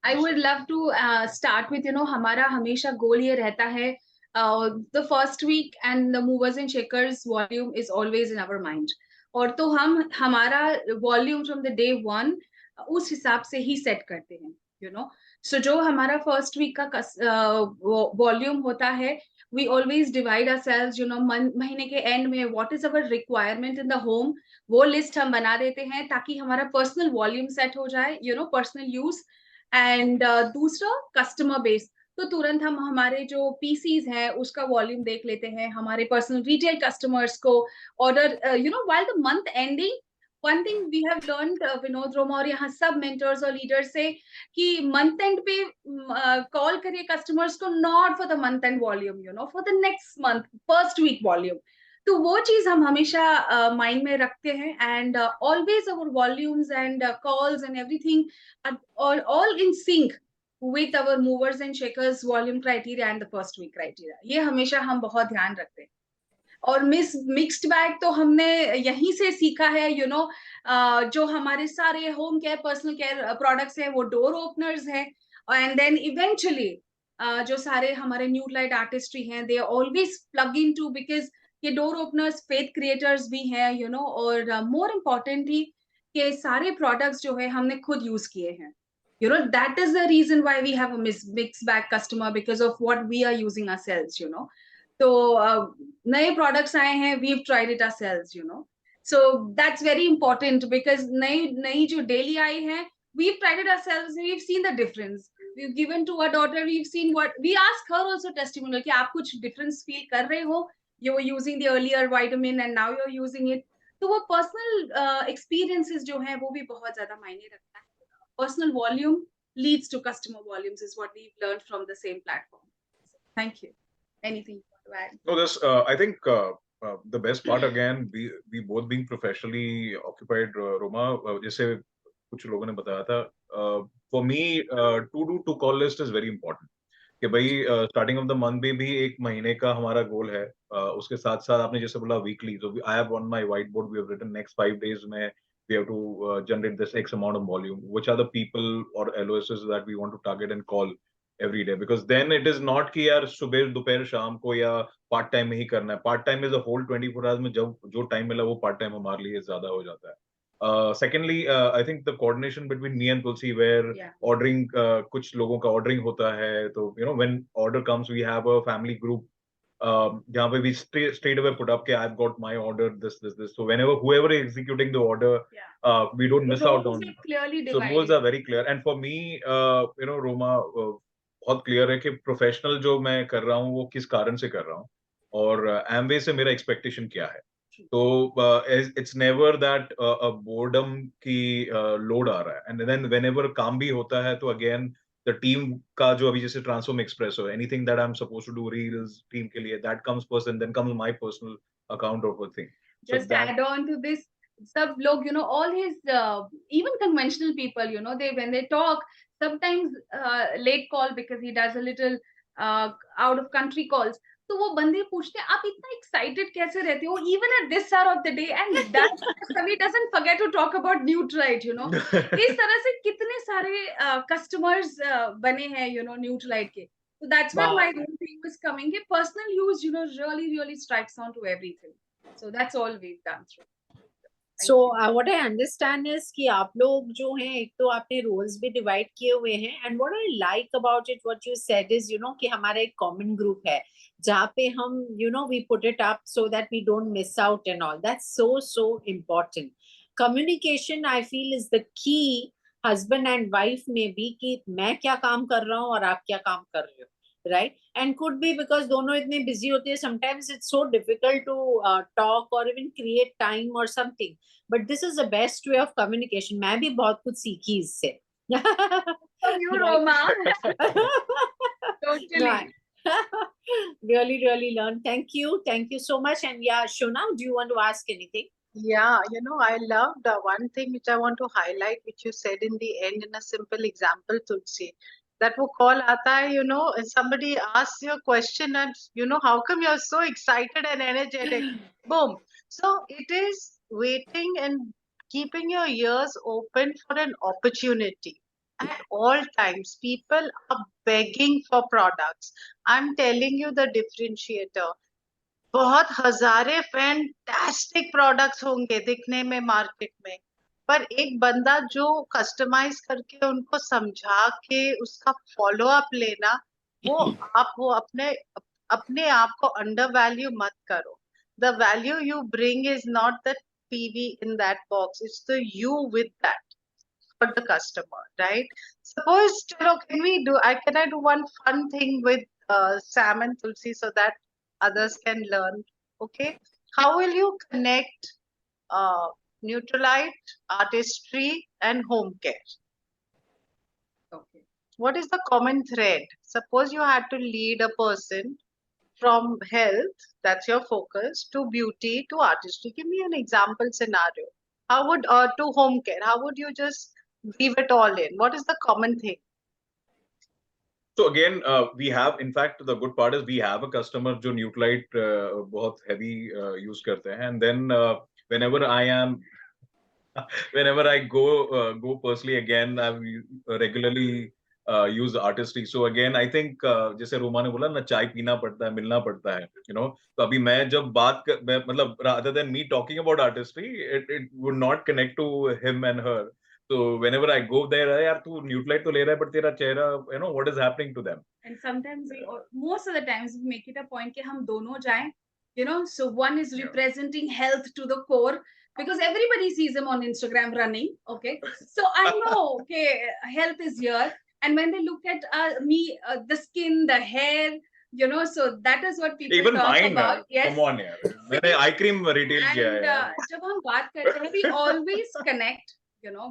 I would love to start with, हमारा हमेशा गोल ये रहता है, the first week and the movers and shakers volume is always in our mind. और तो हम हमारा volume from the day one उस हिसाब से ही set करते हैं, So जो हमारा first week का volume होता है, we always divide ourselves, महीने के end में what is our requirement in the home, वो list हम बना देते हैं ताकि हमारा personal volume set हो जाए, personal use. And दूसरा customer base, तो तुरंत हम हमारे जो PCs हैं उसका वॉल्यूम देख लेते हैं, हमारे पर्सनल रिटेल कस्टमर्स को order, while the month ending, one thing we have learned, Vinod Roma और यहाँ सब मेंटर्स और लीडर्स से, कि मंथ एंड पे कॉल करिए कस्टमर्स को, not for the month end volume, for the next month first week volume. तो वो चीज हम हमेशा माइंड में रखते हैं, and always our volumes and calls and everything all in sync with our movers and shakers volume criteria and the first week criteria. ये हमेशा हम बहुत ध्यान रखते हैं. और मिक्स्ड बैग तो हमने यहीं से सीखा है, जो हमारे सारे home care personal care products हैं वो डोर ओपनर्स हैं, एंड देन इवेंचुअली जो सारे हमारे न्यूट्रिलाइट आर्टिस्ट्री हैं, they always plug in to, because ये डोर ओपनर्स फेथ क्रिएटर्स भी हैं, और मोर इम्पोर्टेंटली कि सारे प्रोडक्ट्स जो है हमने खुद यूज किए हैं. That is the reason why we have a mixed bag customer, because of what we are using ourselves, So नए products आए हैं, we've tried it ourselves, So that's very important, because नई जो daily आई हैं, we've tried it ourselves, we've seen the difference. We've given to our daughter, we've seen what, we ask her also testimonial, कि आप कुछ difference feel कर रहे हो, you were using the earlier vitamin and now you're using it. तो वो personal experiences जो हैं वो भी बहुत ज़्यादा मायने रखता है. Personal volume leads to customer volumes is what we've learned from the same platform. So, thank you. Anything you want to add? No, this I think the best part, again, we both being professionally occupied, Roma, जैसे कुछ लोगों ने बताया था, for me to do to call list is very important. कि भाई starting of the month भी एक महीने का हमारा गोल है, उसके साथ साथ आपने जैसे बोला weekly, so I have on my whiteboard, we have written next 5 days में we have to generate this X amount of volume, which are the people or LOSs that we want to target and call every day, because then it is not कि यार सुबह दोपहर शाम को या part time में ही करना है. Part time is a whole 24 hours में जब जो टाइम मिला वो पार्ट टाइम हमारे लिए ज्यादा हो जाता है. Secondly, I think the coordination between me and Tulsi, where ordering, कुछ लोगों का ordering होता है, तो when order comes, we have a family group जहाँ पे we straight away put up कि I've got my order, this. So whenever whoever is executing the order, we don't miss out on. So roles are very clear. And for me, Roma, बहुत clear है कि professional जो मैं कर रहा हूँ वो किस कारण से कर रहा हूँ, और Amway से मेरा expectation क्या है. तो it's never that a boredom की load आ रहा है. And then whenever काम भी होता है तो again the team का जो अभी जैसे Transform Express हो, anything that I'm supposed to do reels team के लिए, that comes first, and then comes my personal account of a thing. Just so add on to this, सब लोग, all his even conventional people, they when they talk, sometimes late call because he does a little out of country calls. तो वो बंदे पूछते हैं आप इतना excited कैसे रहते हो even at this hour of the day, and that Savi doesn't forget to talk about Nutrilite, इस तरह से कितने सारे customers बने हैं, Nutrilite के. So that's where my whole thing was coming. Personal use, really strikes on to everything. So that's all we've done through. So what I understand is कि आप लोग जो हैं, एक तो आपने roles भी divide किए हुए हैं, and what I like about it, what you said is, कि हमारा एक common group है जहाँ पे हम, we put it up so that we don't miss out and all. That's so important. Communication, I feel, is the key husband and wife में भी, कि मैं क्या काम कर रहा हूँ और आप क्या काम कर रहे हो. Right? And could be because दोनों इतने busy होते हैं, sometimes it's so difficult to talk or even create time or something. But this is the best way of communication. मैं भी बहुत कुछ सीखी इससे. From you, Roma. Totally. Really, really learned. Thank you so much. And yeah, Shona, do you want to ask anything? Yeah, I loved one thing which I want to highlight, which you said in the end in a simple example, Tulsi. That wo call aata hai, and somebody asks you a question and, how come you're so excited and energetic? Boom. So it is waiting and keeping your ears open for an opportunity. At all times, people are begging for products. I'm telling you the differentiator. बहुत Hazare fantastic products होंगे दिखने में market में, पर एक बंदा जो customise करके उनको समझा के उसका फॉलो अप लेना, वो अपने अपने आप को अंडर वैल्यू मत करो. The value you bring is not the PV in that box, it's the you with that for the customer, right? Suppose, can I do one fun thing with Sam and Tulsi so that others can learn? Okay. How will you connect Neutralite, artistry, and home care? Okay. What is the common thread? Suppose you had to lead a person from health, that's your focus, to beauty, to artistry. Give me an example scenario. How would, to home care, how would you just weave it all in? What is the common thing? So again, we have, in fact, the good part is we have a customer जो Neutralite बहुत heavy use करते हैं, and then whenever I go personally, again I regularly use artistry. So again, I think जैसे रोमा ने बोला ना, चाय पीना पड़ता है, मिलना पड़ता है, तो अभी मैं जब मतलब rather than me talking about artistry, it would not connect to him and her. So whenever I go there, यार तू Neutralite तो ले रहा है, but तेरा चेहरा, what is happening to them? And sometimes most of the times we make it a point कि हम दोनों जाएं, so one is representing health to the core, because everybody sees him on Instagram running. Okay, so I know, okay, health is here, and when they look at me, the skin, the hair, so that is what people Even talk mine, about. Yes. Come on, यार. मैंने eye cream retail किया है. And जब हम बात करते हैं, we always connect,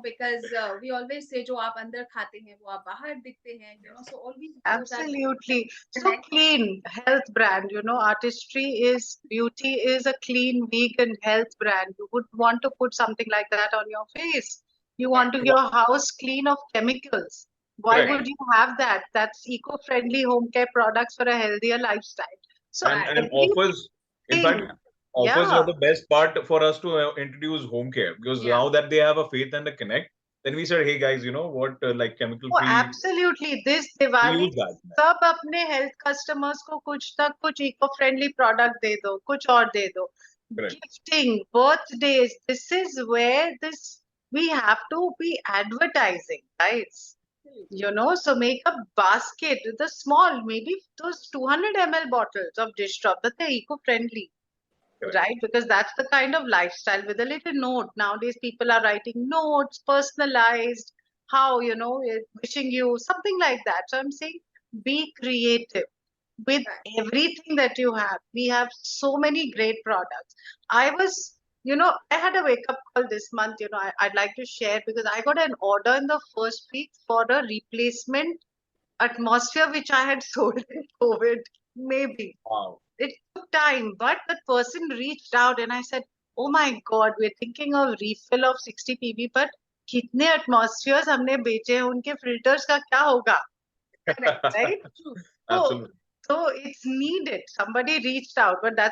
because we always say जो आप अंदर खाते हैं वो आप बाहर दिखते हैं, so always absolutely. So clean health brand, artistry is, beauty is a clean vegan health brand. You would want to put something like that on your face. You want to your house clean of chemicals. Why would you have that? That's eco-friendly home care products for a healthier lifestyle. So and offers, in fact, offers are the best part for us to introduce home care, because now that they have a faith and a connect, then we said, hey guys, what, like chemical free. Oh, absolutely. This Diwali, सब अपने health customers को कुछ ना कुछ eco-friendly product दे दो, कुछ और दे दो. Gifting, birthdays, this is where we have to be advertising, guys. So make a basket with the small, maybe those 200 ml bottles of dish drop, that they're eco-friendly. Right, because that's the kind of lifestyle with a little note. Nowadays people are writing notes, personalized, how, wishing you, something like that. So I'm saying, be creative with everything that you have. We have so many great products. I had a wake up call this month, I'd like to share, because I got an order in the first week for a replacement atmosphere which I had sold in COVID, maybe. Wow. It took time, but the person reached out and I said, oh my God, we're thinking of refill of 60 PB, but kitne atmospheres हमने बेचे हैं, उनके filters का क्या होगा? Right? Absolutely. So it's needed. Somebody reached out, but I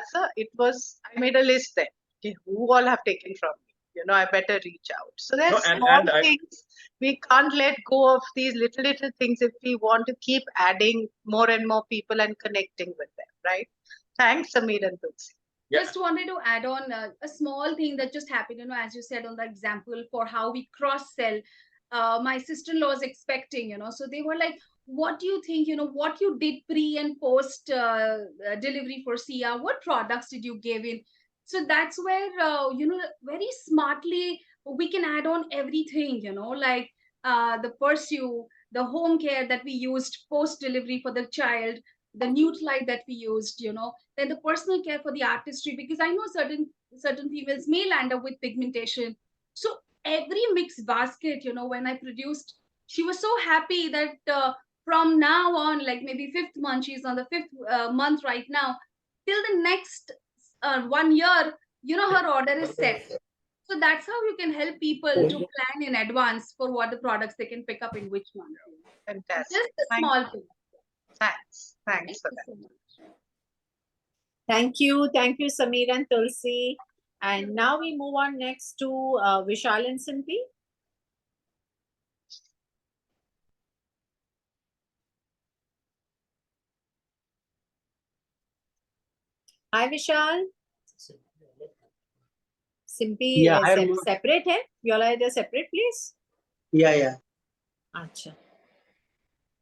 made a list then. Okay, who all have taken from me? I better reach out. So there's small things. We can't let go of these little things if we want to keep adding more and more people and connecting with them, right? Thanks, Sameer and Tulsi. Just wanted to add on a small thing that just happened, as you said on the example for how we cross-sell. My sister-in-law is expecting, so they were like, what do you think, what you did pre and post delivery for Sia? What products did you give in? So that's where, very smartly, we can add on everything, like the Pursue, the home care that we used post-delivery for the child, the Neutralite that we used, then the personal care for the artistry, because I know certain females may land up with pigmentation. So every mixed basket, when I produced, she was so happy that from now on, like maybe 5th month, she's on the 5th month right now, till the next 1 year, you know, her order is set. So that's how you can help people to plan in advance for what the products they can pick up in which month. Fantastic. Just a small thing. Thanks. Thanks for that. So much. Thank you, Sameer and Tulsi. And now we move on next to Vishal and Simpi. Hi Vishal. Simpi Yeah, hi, Roma. separate hai? You all are at a separate place? Yeah. Acha.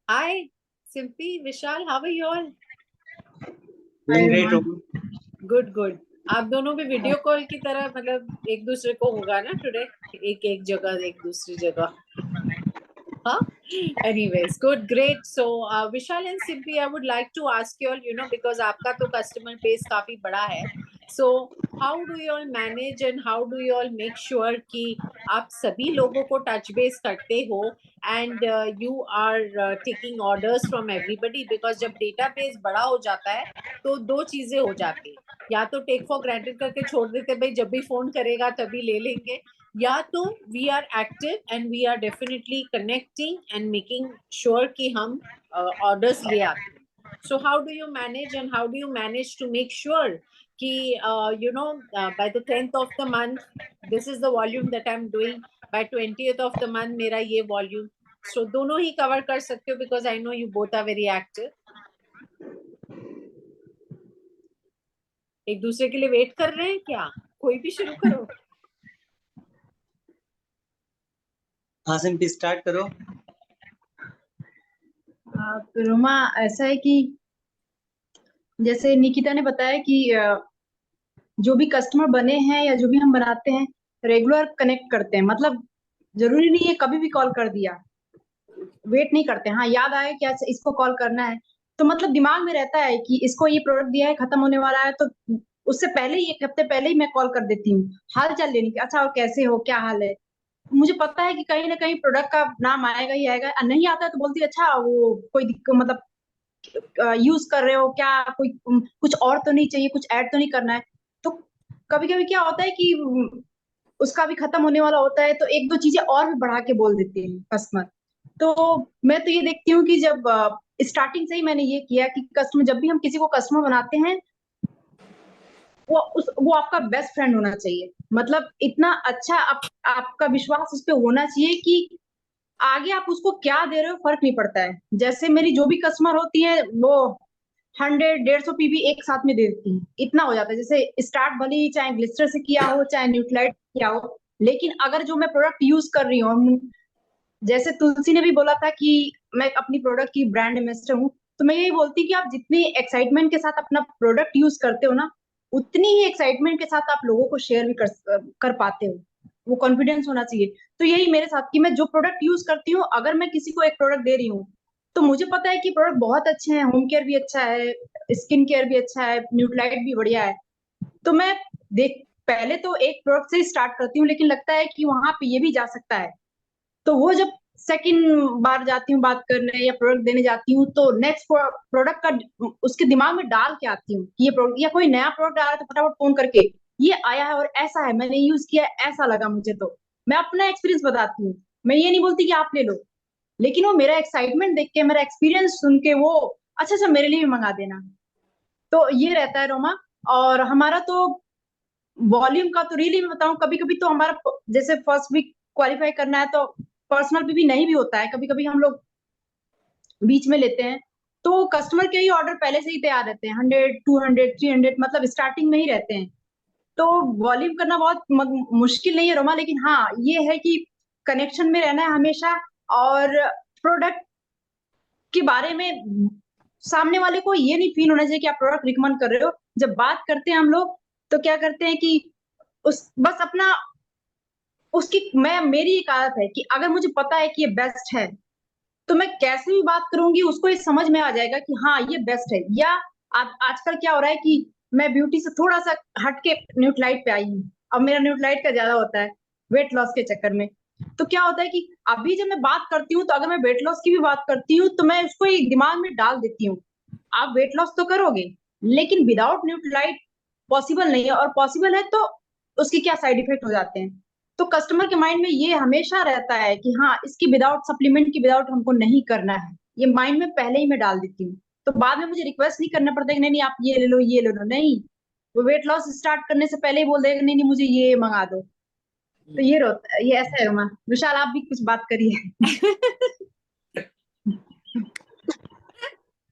Hi Simpi, Vishal, how are you all? Doing great, Roma. Good. आप दोनों भी video call की तरह मतलब एक दूसरे को होगा ना टुडे, एक जगह एक दूसरी जगह. हाँ, anyways, good, great. So Vishal and Simpi, I would like to ask you all, you know, because आपका तो customer base काफी बड़ा है, so how do you all manage and how do you all make sure कि आप सभी लोगों को touch base करते हो and you are taking orders from everybody, because जब database बड़ा हो जाता है तो दो चीजें हो जाती है, या तो take for granted करके छोड़ देते भाई जब भी फोन करेगा तभी ले लेंगे, या तो we are active and we are definitely connecting and making sure कि हम orders ले आते हैं. So how do you manage and how do you manage to make sure कि you know by the 10th of the month this is the volume that I'm doing, by 20th of the month मेरा ये volume, so दोनों ही cover कर सकते हो because I know you both are very active. एक दूसरे के लिए वेट कर रहे हैं क्या? कोई भी शुरू करो. हाँ सिंपी स्टार्ट करो. रोमा, ऐसा है कि जैसे निकिता ने बताया कि जो भी कस्टमर बने हैं या जो भी हम बनाते हैं रेगुलर कनेक्ट करते हैं, मतलब जरूरी नहीं है कभी भी कॉल कर दिया, वेट नहीं करते. हाँ, याद आया कि अच्छा इसको कॉल करना है तो मतलब दिमाग में रहता है कि इसको ये प्रोडक्ट दिया है, खत्म होने वाला है, तो उससे पहले ही 1 हफ्ते पहले ही मैं कॉल कर देती हूँ हाल चाल लेने की. अच्छा, और कैसे हो, क्या हाल है. मुझे पता है कि कहीं ना कहीं प्रोडक्ट का नाम आएगा ही आएगा, नहीं आता है तो बोलती है अच्छा वो कोई दिक्कत, मतलब यूज कर रहे हो क्या, कोई कुछ और तो नहीं चाहिए, कुछ ऐड तो नहीं करना है. तो कभी कभी क्या होता है कि उसका भी खत्म होने वाला होता है तो 1-2 चीजें और भी बढ़ा के बोल देते हैं कस्टमर. तो मैं तो ये देखती हूँ कि जब स्टार्टिंग से ही मैंने ये किया कि कस्टमर, जब भी हम किसी को कस्टमर बनाते हैं वो आपका बेस्ट फ्रेंड होना चाहिए. मतलब इतना अच्छा आपका विश्वास उस पर होना चाहिए कि आगे आप उसको क्या दे रहे हो फर्क नहीं पड़ता है. जैसे मेरी जो भी कस्टमर होती है वो 100-150 पीवी एक साथ में दे देती है, इतना हो जाता है. जैसे स्टार्ट भले ही चाहे ग्लिस्टर से किया हो चाहे न्यूट्रालाइट किया हो, लेकिन अगर जो मैं प्रोडक्ट यूज कर रही हूँ, जैसे तुलसी ने भी बोला था कि मैं अपनी प्रोडक्ट की ब्रांड एम्बेसडर हूँ, तो मैं यही बोलती कि आप जितनी एक्साइटमेंट के साथ अपना प्रोडक्ट यूज करते हो ना, उतनी ही एक्साइटमेंट के साथ आप लोगों को शेयर भी कर पाते हो. वो कॉन्फिडेंस होना चाहिए. तो यही मेरे साथ कि मैं जो प्रोडक्ट यूज करती हूँ, अगर मैं किसी को एक प्रोडक्ट दे रही हूँ तो मुझे पता है कि प्रोडक्ट बहुत अच्छे हैं, होम केयर भी अच्छा है, स्किन केयर भी अच्छा है, न्यूट्रालाइट भी बढ़िया है, तो मैं पहले तो एक प्रोडक्ट से स्टार्ट करती हूँ, लेकिन लगता है कि वहां पे ये भी जा सकता है, तो वो जब सेकंड बार जाती हूँ बात करने या प्रोडक्ट देने जाती हूँ तो नेक्स्ट प्रोडक्ट का उसके दिमाग में डाल के आती हूँ कि ये प्रोडक्ट, या कोई नया प्रोडक्ट आ रहा है तो फटाफट फोन करके ये आया है और ऐसा है, मैंने यूज किया, ऐसा लगा मुझे, तो मैं अपना एक्सपीरियंस बताती हूँ. मैं ये नहीं बोलती कि आप ले लो, लेकिन वो मेरा एक्साइटमेंट देख के, मेरा एक्सपीरियंस सुन के वो अच्छा मेरे लिए भी मंगा देना. तो ये रहता है रोमा. और हमारा तो वॉल्यूम का तो रियली मैं बताऊं, कभी कभी तो हमारा जैसे फर्स्ट वीक क्वालिफाई करना है तो पर्सनल भी नहीं भी होता है, कभी कभी हम लोग बीच में लेते हैं, तो कस्टमर के ही ऑर्डर पहले से ही तैयार रहते हैं, 100, 200, 300, मतलब स्टार्टिंग में ही रहते हैं. तो वॉल्यूम करना बहुत मुश्किल नहीं है रोमा, लेकिन हाँ ये है कि कनेक्शन में रहना है हमेशा, और प्रोडक्ट के बारे में सामने वाले को ये नहीं फील होना चाहिए कि आप प्रोडक्ट रिकमेंड कर रहे हो. जब बात करते हैं हम लोग तो क्या करते हैं कि बस अपना मेरी एक आदत है कि अगर मुझे पता है कि ये बेस्ट है तो मैं कैसे भी बात करूंगी उसको ये समझ में आ जाएगा कि हाँ ये बेस्ट है. या आजकल क्या हो रहा है कि मैं ब्यूटी से थोड़ा सा हट के न्यूट्रालाइट पे आई हूँ, अब मेरा न्यूट्रालाइट का ज्यादा होता है वेट लॉस के चक्कर में, तो क्या होता है कि अभी जब मैं बात करती हूँ तो अगर मैं वेट लॉस की भी बात करती हूँ तो मैं उसको एक दिमाग में डाल देती हूँ, आप वेट लॉस तो करोगे लेकिन विदाउट न्यूट्रीलाइट पॉसिबल नहीं है, और पॉसिबल है तो उसके क्या साइड इफेक्ट हो जाते हैं। तो कस्टमर के माइंड में ये हमेशा रहता है कि हाँ, इसकी विदाउट सप्लीमेंट की विदाउट हमको नहीं करना है, ये माइंड में पहले ही मैं डाल देती हूँ। तो बाद में मुझे रिक्वेस्ट नहीं करना पड़ता कि नहीं नहीं आप ये ले लो ये ले लो, नहीं, वो वेट लॉस स्टार्ट करने से पहले ही बोल देगा नहीं नहीं मुझे ये मंगा दो। तो ये रोता है, ये ऐसा है रोमा। विशाल आप भी कुछ बात करिए।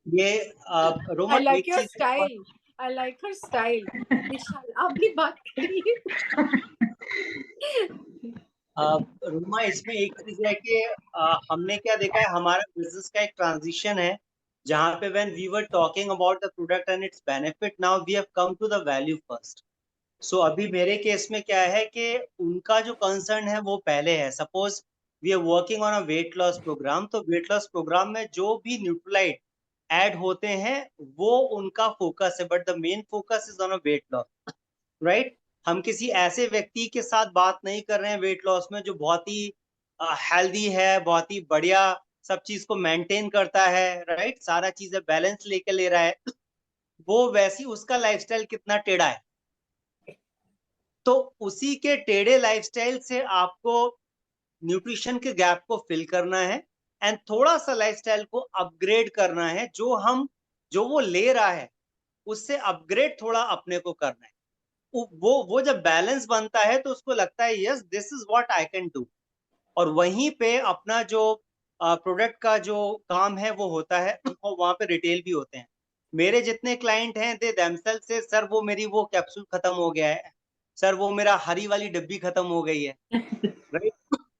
ये रोमा I like एक your चीज style. I like her style. विशाल आप भी बात करिए। रोमा इसमें एक चीज है कि हमने क्या देखा है, हमारा बिजनेस का एक ट्रांजिशन है जहाँ पे when we were talking about the product and its benefit, now we have come to the value first. So अभी मेरे केस में क्या है कि उनका जो कंसर्न है वो पहले है। Suppose we are working on a weight loss programme, तो वेट लॉस प्रोग्राम में जो भी न्यूट्रलाइट ऐड होते हैं वो उनका फोकस है, but the main focus is on a weight loss, right. हम किसी ऐसे व्यक्ति के साथ बात नहीं कर रहे हैं वेट लॉस में जो बहुत ही हेल्दी है, बहुत ही बढ़िया सब चीज को मेंटेन करता है, राइट, सारा चीजें बैलेंस लेके ले रहा है। वो वैसी उसका लाइफस्टाइल कितना टेढ़ा है, तो उसी के टेढ़े लाइफस्टाइल से आपको न्यूट्रिशन के गैप को फिल करना है एंड थोड़ा सा लाइफस्टाइल को अपग्रेड करना है। जो वो ले रहा है उससे अपग्रेड थोड़ा अपने को करना है। वो जब बैलेंस बनता है तो उसको लगता है yes this is what I can do, और वहीं पे अपना जो प्रोडक्ट का जो काम है वो होता है, और वहां पे रिटेल भी होते हैं। मेरे जितने क्लाइंट हैं दे देमसेल्फ से सर वो मेरी वो कैप्सूल खत्म हो गया है, सर वो मेरा हरी वाली डब्बी खत्म हो गई है, राइट,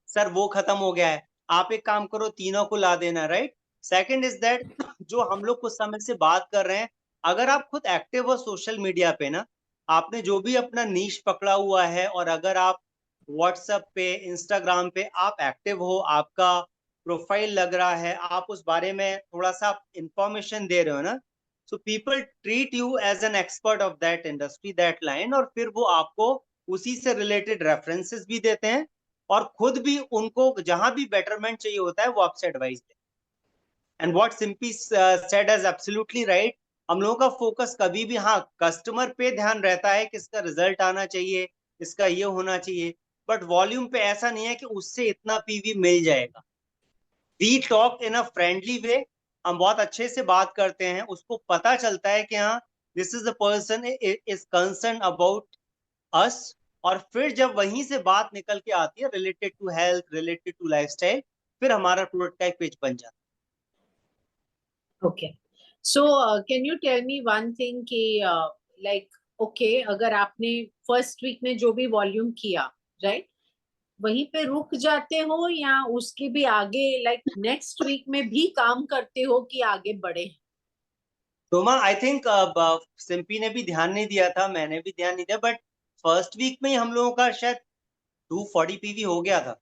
सर वो खत्म हो गया है, आप एक काम करो तीनों को ला देना, राइट। सेकंड इज दैट जो हम लोग कुछ समय से बात कर रहे हैं, अगर आप खुद एक्टिव हो सोशल मीडिया पे ना, आपने जो भी अपना नीश पकड़ा हुआ है, और अगर आप व्हाट्सएप पे इंस्टाग्राम पे आप एक्टिव हो, आपका प्रोफाइल लग रहा है, आप उस बारे में थोड़ा सा इंफॉर्मेशन दे रहे हो ना, so people treat you as an expert of that industry that line, और फिर वो आपको उसी से रिलेटेड रेफरेंसेस भी देते हैं, और खुद भी उनको जहां भी बेटरमेंट चाहिए होता है वो आपसे एडवाइस देते हैं। And what Simpy said is absolutely right. हम लोगों का फोकस कभी भी हाँ कस्टमर पे ध्यान रहता है कि इसका रिजल्ट आना चाहिए, इसका ये होना चाहिए, बट वॉल्यूम पे ऐसा नहीं है कि उससे इतना पीवी मिल जाएगा। We talk in a friendly way, हम बहुत अच्छे से बात करते हैं, उसको पता चलता है कि हाँ this is the person is concern about us, और फिर जब वहीं से बात निकल के आती है related to health, related to lifestyle, फिर हमारा प्रोडक्ट का एक पेज बन जाता है। Okay. So, can you tell me one thing कि like okay अगर आपने फर्स्ट वीक में जो भी वॉल्यूम किया, राइट, वहीं पे रुक जाते हो या उसके भी आगे लाइक नेक्स्ट वीक में भी काम करते हो कि आगे बढ़े? रोमा आई थिंक सिंपी ने भी ध्यान नहीं दिया था, मैंने भी ध्यान नहीं दिया, बट फर्स्ट वीक में ही हम लोगों का शायद 240 पीवी हो गया था।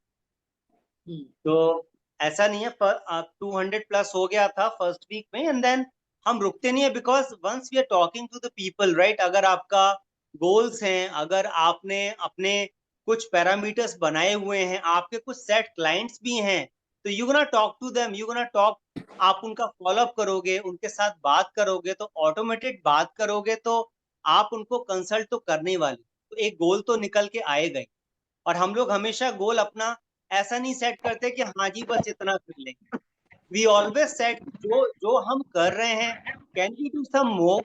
तो ऐसा नहीं है, पर 200 प्लस हो गया था फर्स्ट वीक में, एंड देन हम रुकते नहीं है because once we are talking to the people, right, अगर आपका गोल्स हैं, अगर आपने अपने कुछ पैरामीटर्स बनाए हुए हैं, आपके कुछ सेट क्लाइंट्स भी हैं, तो you gonna talk to them, you gonna talk, आप उनका फॉलोअप करोगे, उनके साथ बात करोगे, तो ऑटोमेटेड बात करोगे तो आप उनको कंसल्ट तो करने वाले, तो एक गोल तो निकल के आएगा ही। और हम लोग हमेशा गोल अपना ऐसा नहीं सेट करते कि हाँ जी बस इतना कर लेंगे। वी ऑलवेज सेट जो जो हम कर रहे हैं, can we do some more,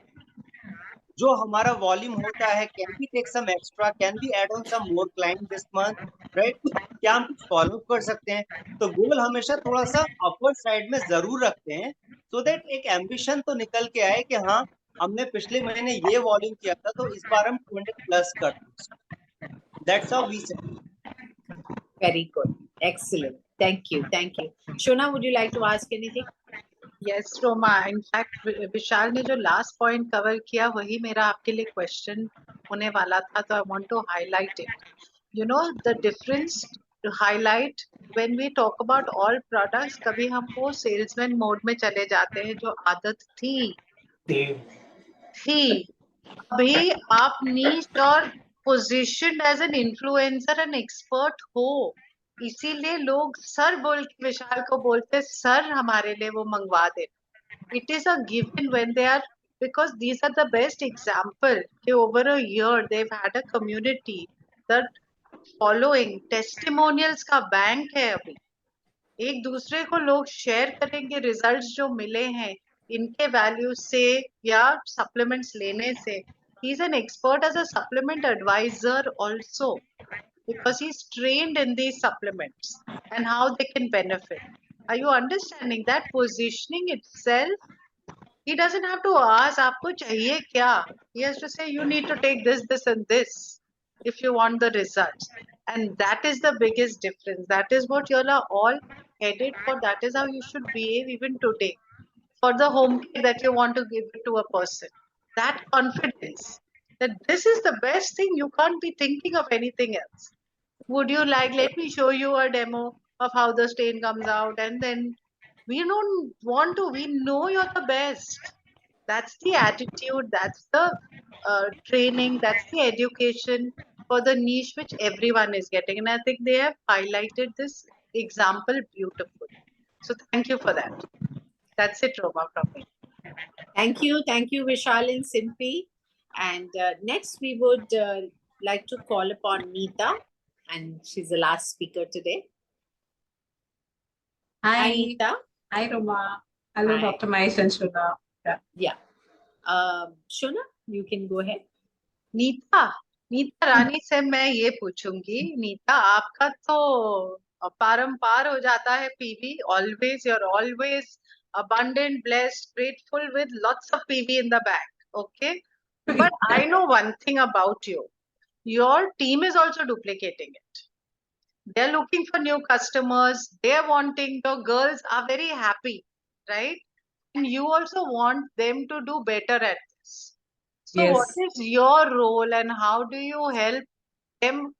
जो हमारा वॉल्यूम होता है, can we take some extra, can we add on some more client this month, right, क्या हम कुछ फॉलो कर सकते हैं। तो गोल हमेशा थोड़ा सा अपवर्ड साइड में जरूर रखते हैं, सो दैट एक एम्बिशन तो निकल के आए कि हाँ हमने पिछले महीने ये वॉल्यूम किया था तो इस बार हम 200 प्लस कर दें। That's how we set. Very good. Excellent. Thank you. Thank you. Shona, would you like to ask anything? Yes Roma, in fact Vishal ने जो लास्ट पॉइंट कवर किया वही मेरा आपके लिए क्वेश्चन होने वाला था, तो I want to highlight it. You know the difference to highlight when we talk about all products, कभी हम वो सेल्समैन मोड में चले जाते हैं जो आदत थी। अभी आप नीश और positioned as an influencer and expert हो, इसीलिए लोग सर बोल के विशाल को बोलते, सर हमारे लिए वो मंगवा दे. It is a given when they are, because these are the best example. Over a year they've had a community, that following testimonials का बैंक है अभी. एक दूसरे को लोग शेयर करेंगे रिजल्ट्स जो मिले हैं इनके वैल्यू से या सप्लीमेंट्स लेने से. He is an expert as a supplement advisor also, because he's trained in these supplements and how they can benefit. Are you understanding that positioning itself? He doesn't have to ask आपको चाहिए क्या. He has to say you need to take this, this and this if you want the results. And that is the biggest difference. That is what you are all headed for. That is how you should behave even today for the home care that you want to give it to a person. That confidence that this is the best thing, you can't be thinking of anything else. Would you like, let me show you a demo of how the stain comes out, and then we don't want to, we know you're the best. That's the attitude, that's the training, that's the education for the niche which everyone is getting. And I think they have highlighted this example beautifully. So thank you for that. That's it, Roma, from me. Thank you, Vishal and Simpi. And next, we would like to call upon Neeta, and she's the last speaker today. Hi, Neeta. Hi, Roma. Hello, Hi. Dr. Mahesh and Shuna. Yeah. Shona, you can go ahead. Nita रानी से मैं ये पूछूंगी, नीता आपका तो पारंपार हो जाता है PV. Always, you're always abundant, blessed, grateful with lots of PV in the bank. Okay. But I know one thing about you. Your team is also duplicating it. They're looking for new customers. They're wanting, your girls are very happy, right? And you also want them to do better at this. So what Yes. is your role and how do you help them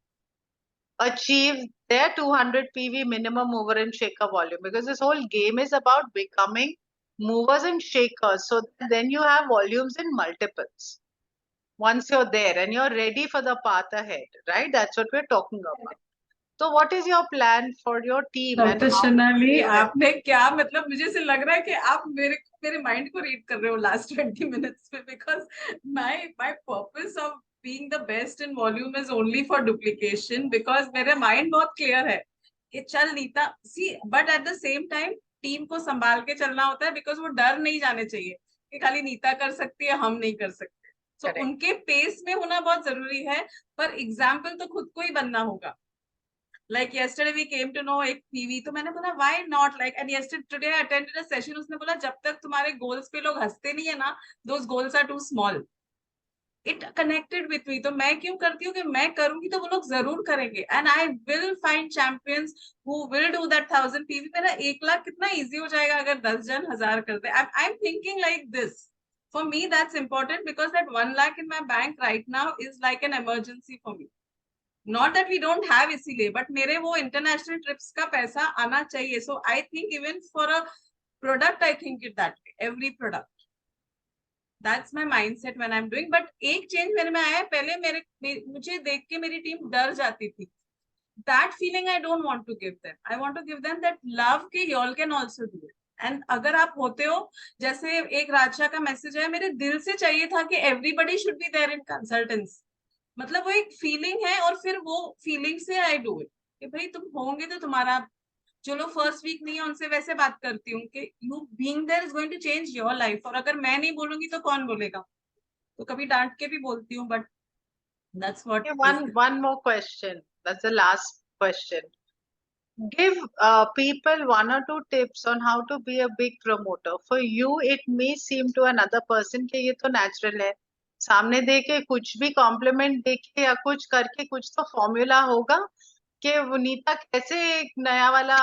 achieve their 200 PV minimum mover and shaker volume? Because this whole game is about becoming movers and shakers. So then you have volumes in multiples. Once you're there and you're ready for the path ahead, right? That's what we're talking about. So what is your plan for your team? And doctor how Sonali, do you help? आपने क्या, मतलब मुझे ऐसे लग रहा है कि आप मेरे माइंड को रीड कर रहे हो लास्ट 20 मिनट्स में, because my purpose of being the best in volume is only for duplication. Because मेरा माइंड बहुत क्लियर है कि चल नीता सी, but at the same time team को संभाल के चलना होता है, बिकॉज वो डर नहीं जाने चाहिए कि खाली नीता कर सकती है, हम नहीं कर सकते. तो Correct. उनके पेस में होना बहुत जरूरी है, पर एग्जाम्पल तो खुद को ही बनना होगा. Like yesterday we came to know एक PV, तो मैंने बोला why not, like, and yesterday today I attended a session. उसने बोला जब तक तुम्हारे गोल्स पे लोग हंसते नहीं है ना, those goals are too small. It connected with me. तो मैं क्यों करती हूँ कि मैं करूंगी तो वो लोग जरूर करेंगे, and I will find champions who will do that 1000 PV. मेरा 1 लाख कितना easy हो जाएगा अगर 10 जन 1000 कर दे. I'm thinking like this. For me that's important, because that 1 lakh in my bank right now is like an emergency for me. Not that we don't have इसीलिए, but मेरे वो international trips का पैसा आना चाहिए. So I think even for a product, I think it that way. Every product. That's my mindset when I'm doing. But एक change मेरे में आया है, पहले मुझे देख के मेरी टीम डर जाती थी. That feeling I don't want to give them. I want to give them that love कि y'all can also do it. And अगर आप होते हो, जैसे एक राजा का मैसेज है, मेरे दिल से चाहिए था कि everybody should be there in consultants. मतलब वो एक फीलिंग है, और फिर वो फीलिंग से आई डू इट कि भाई तुम होंगे तो तुम्हारा, जो लोग फर्स्ट वीक नहीं है उनसे वैसे बात करती हूँ कि you being there is going to change your life. और अगर मैं नहीं बोलूंगी तो कौन बोलेगा, तो कभी डांट के भी बोलती हूँ, but that's what. One more question. That's the last question. Give people 1 or 2 tips on how to be a big promoter. For you, it may seem to another person कि ये तो natural है. सामने देके कुछ भी compliment देके या कुछ करके कुछ तो formula होगा कि वो नीता कैसे एक नया वाला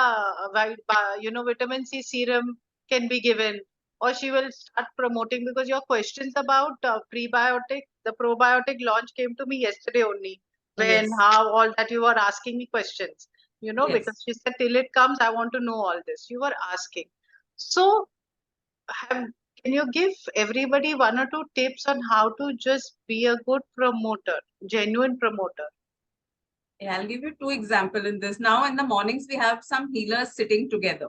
vitamin C serum can be given, or she will start promoting. Because your questions about prebiotic, the probiotic launch came to me yesterday only. When, Yes. how, all that you were asking me questions. You know, Yes. because she said, till it comes, I want to know all this. You were asking. So, can you give everybody 1 or 2 tips on how to just be a good promoter, genuine promoter? I'll give you 2 examples in this. Now in the mornings we have some healers sitting together.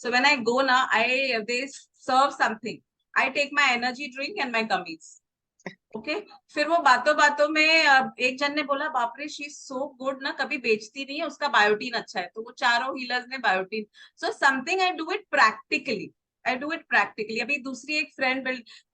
So when I go now, they serve something. I take my energy drink and my gummies. Okay. फिर वो बातों बातों में एक जन ने बोला बाप रे शी सो गुड ना, कभी बेचती नहीं है, उसका बायोटीन अच्छा है, तो वो चारों हीलर्स ने biotin. So something I do it practically. अभी दूसरी एक फ्रेंड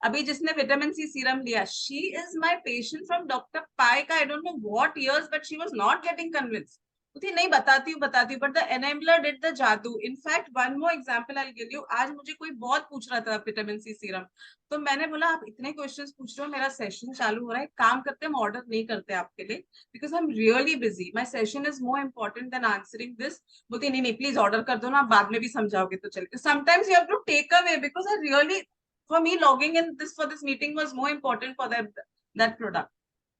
अभी जिसने विटामिन सी सीरम लिया, she is my patient from doctor Pai का I don't know what years, but she was not getting convinced. थी नहीं बताती हूँ but the enabler did the जादू. In fact one more example I give you. आज मुझे कोई बहुत पूछ रहा था विटामिन सी सीरम, तो मैंने बोला आप इतने क्वेश्चंस पूछ रहे हो, मेरा सेशन चालू हो रहा है, काम करते हम ऑर्डर नहीं करते आपके लिए because I am really busy, my session is more important then answering this. बोलती नहीं प्लीज ऑर्डर कर दो ना, बाद में भी समझाओगे तो चलेगा. Sometimes you have to take away because I really, for me logging in this for this meeting was more important for that product.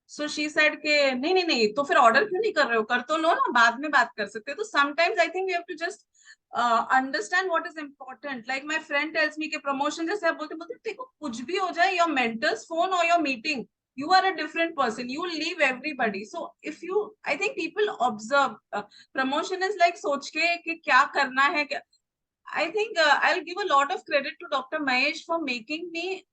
So she said के नहीं तो फिर ऑर्डर क्यों नहीं कर रहे हो, कर तो लो ना, बाद में बात कर सकते हो. तो sometimes I think we have to just understand what is important. Like my friend tells me के प्रमोशन जैसे आप बोलते देखो कुछ भी हो जाए, योर मेंटर्स फोन और your meeting, you are a different person, you will leave everybody. So if you, I think people observe, promotion is like सोच के कि क्या करना है. I think I'll give a lot of credit to Dr. Mahesh for making me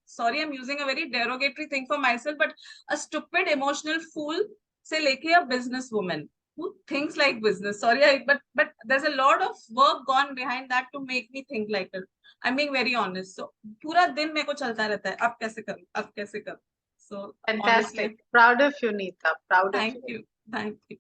sorry I'm using a very derogatory thing for myself, but a stupid emotional fool से लेके a business woman who thinks like business. Sorry, but there's a lot of work gone behind that to make me think like it. I'm being very honest. So पूरा दिन मेरे को चलता रहता है, अब कैसे करूं. So Fantastic. honestly, Proud of you, Neeta. Proud of you. Thank you.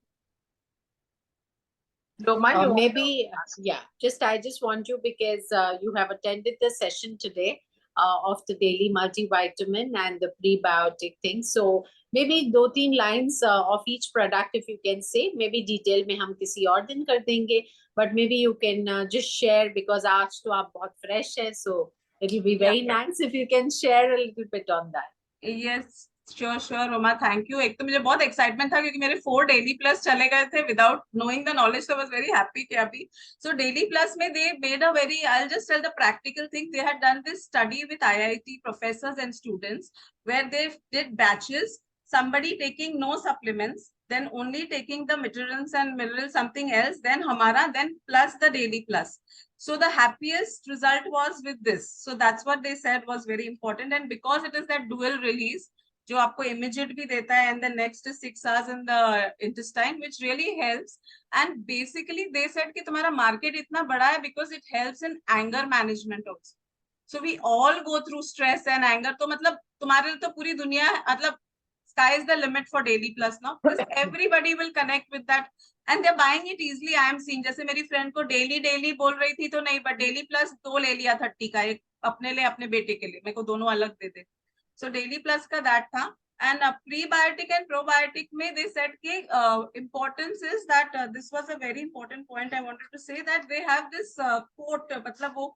Roma, you want Maybe, to ask? yeah, I just want you because you have attended the session today of the daily multivitamin and the prebiotic thing. So maybe 2-3 lines of each product if you can say. Maybe detail में हम किसी और दिन कर देंगे, but maybe you can just share because आज तो आप बहुत fresh है, so it will be very nice if you can share a little bit on that. Yes, sure, Roma, thank you. एक तो मुझे बहुत excitement था क्योंकि मेरे 4 Daily Plus चले गए थे without knowing the knowledge, so I was very happy कि अभी. So Daily Plus में they made a very, I'll just tell the practical thing. They had done this study with IIT professors and students where they did batches, somebody taking no supplements, then only taking the minerals and minerals something else, then Hamara, then plus the Daily Plus. So the happiest result was with this. So that's what they said was very important. And because it is that dual release, जो आपको immediate भी देता है, and the next is 6 hours in the intestine, which really helps. And basically they said कि तुम्हारा market इतना बड़ा है because it helps in anger management also. So we all go through stress and anger. तो मतलब तुम्हारे लिए तो पूरी दुनिया, मतलब sky is the limit for Daily Plus now, because everybody will connect with that and they're buying it easily. I am seeing, जैसे मेरी friend को daily बोल रही थी तो नहीं, but Daily Plus 2 ले लिया 30 का, एक अपने लिए अपने बेटे के लिए, मेरे को दोनों अलग दे दे. So Daily Plus का that था. And prebiotic and probiotic में they said कि importance is that this was a very important point I wanted to say, that they have this quote, मतलब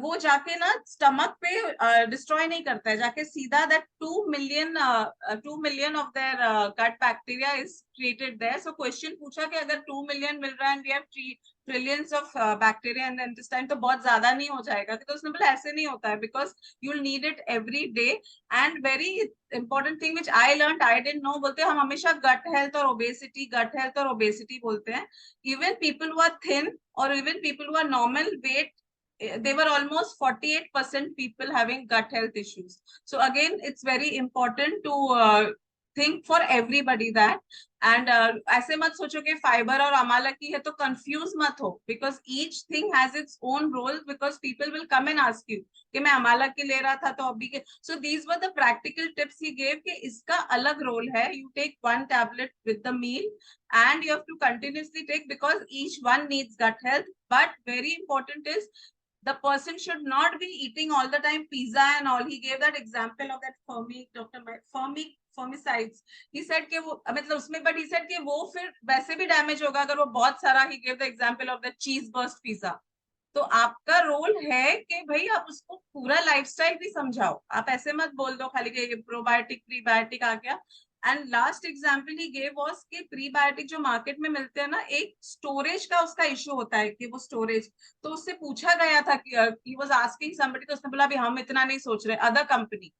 वो जाके ना स्टमक पे डिस्ट्रॉय नहीं करता है, जाके सीधा that 2 million of their gut bacteria is created there. So question पूछा कि अगर 2 million मिल रहा है and we have trillions of bacteria in the intestine तो बहुत ज्यादा नहीं हो जाएगा? तो उसने बोला ऐसे नहीं होता है, because you will need it every day. And very important thing which I learn, I didn't know, बोलते हैं हम हमेशा गट हेल्थ और ओबेसिटी बोलते हैं. Even people who are thin और even people who are normal weight, they were almost 48% people having gut health issues. So again, it's very important to think for everybody that. And ऐसे मत सोचो कि fibre और अमाला की है तो confuse मत हो, because each thing has its own role, because people will come and ask you कि मैं अमाला की ले रहा था तो अभी के. So these were the practical tips he gave कि इसका अलग रोल है. You take 1 tablet with the meal and you have to continuously take, because each one needs gut health. But very important is the person should not be eating all the time pizza and all. He gave that example of that Firmicides. He said कि वो मतलब उसमें, but he said कि वो फिर वैसे भी damage होगा अगर वो बहुत सारा. He gave the example of the cheese burst pizza. तो आपका रोल है कि भाई आप उसको पूरा लाइफस्टाइल भी समझाओ. आप ऐसे मत बोल दो खाली कि प्रोबायोटिक प्रीबायोटिक आ गया. And last example he gave was कि प्रीबायोटिक जो मार्केट में मिलते हैं ना, एक स्टोरेज का उसका इश्यू होता है कि वो स्टोरेज, तो उससे पूछा गया था कि ही वाज आस्किंग समबडी, तो उसने बोला भी हम इतना नहीं सोच रहे, other company.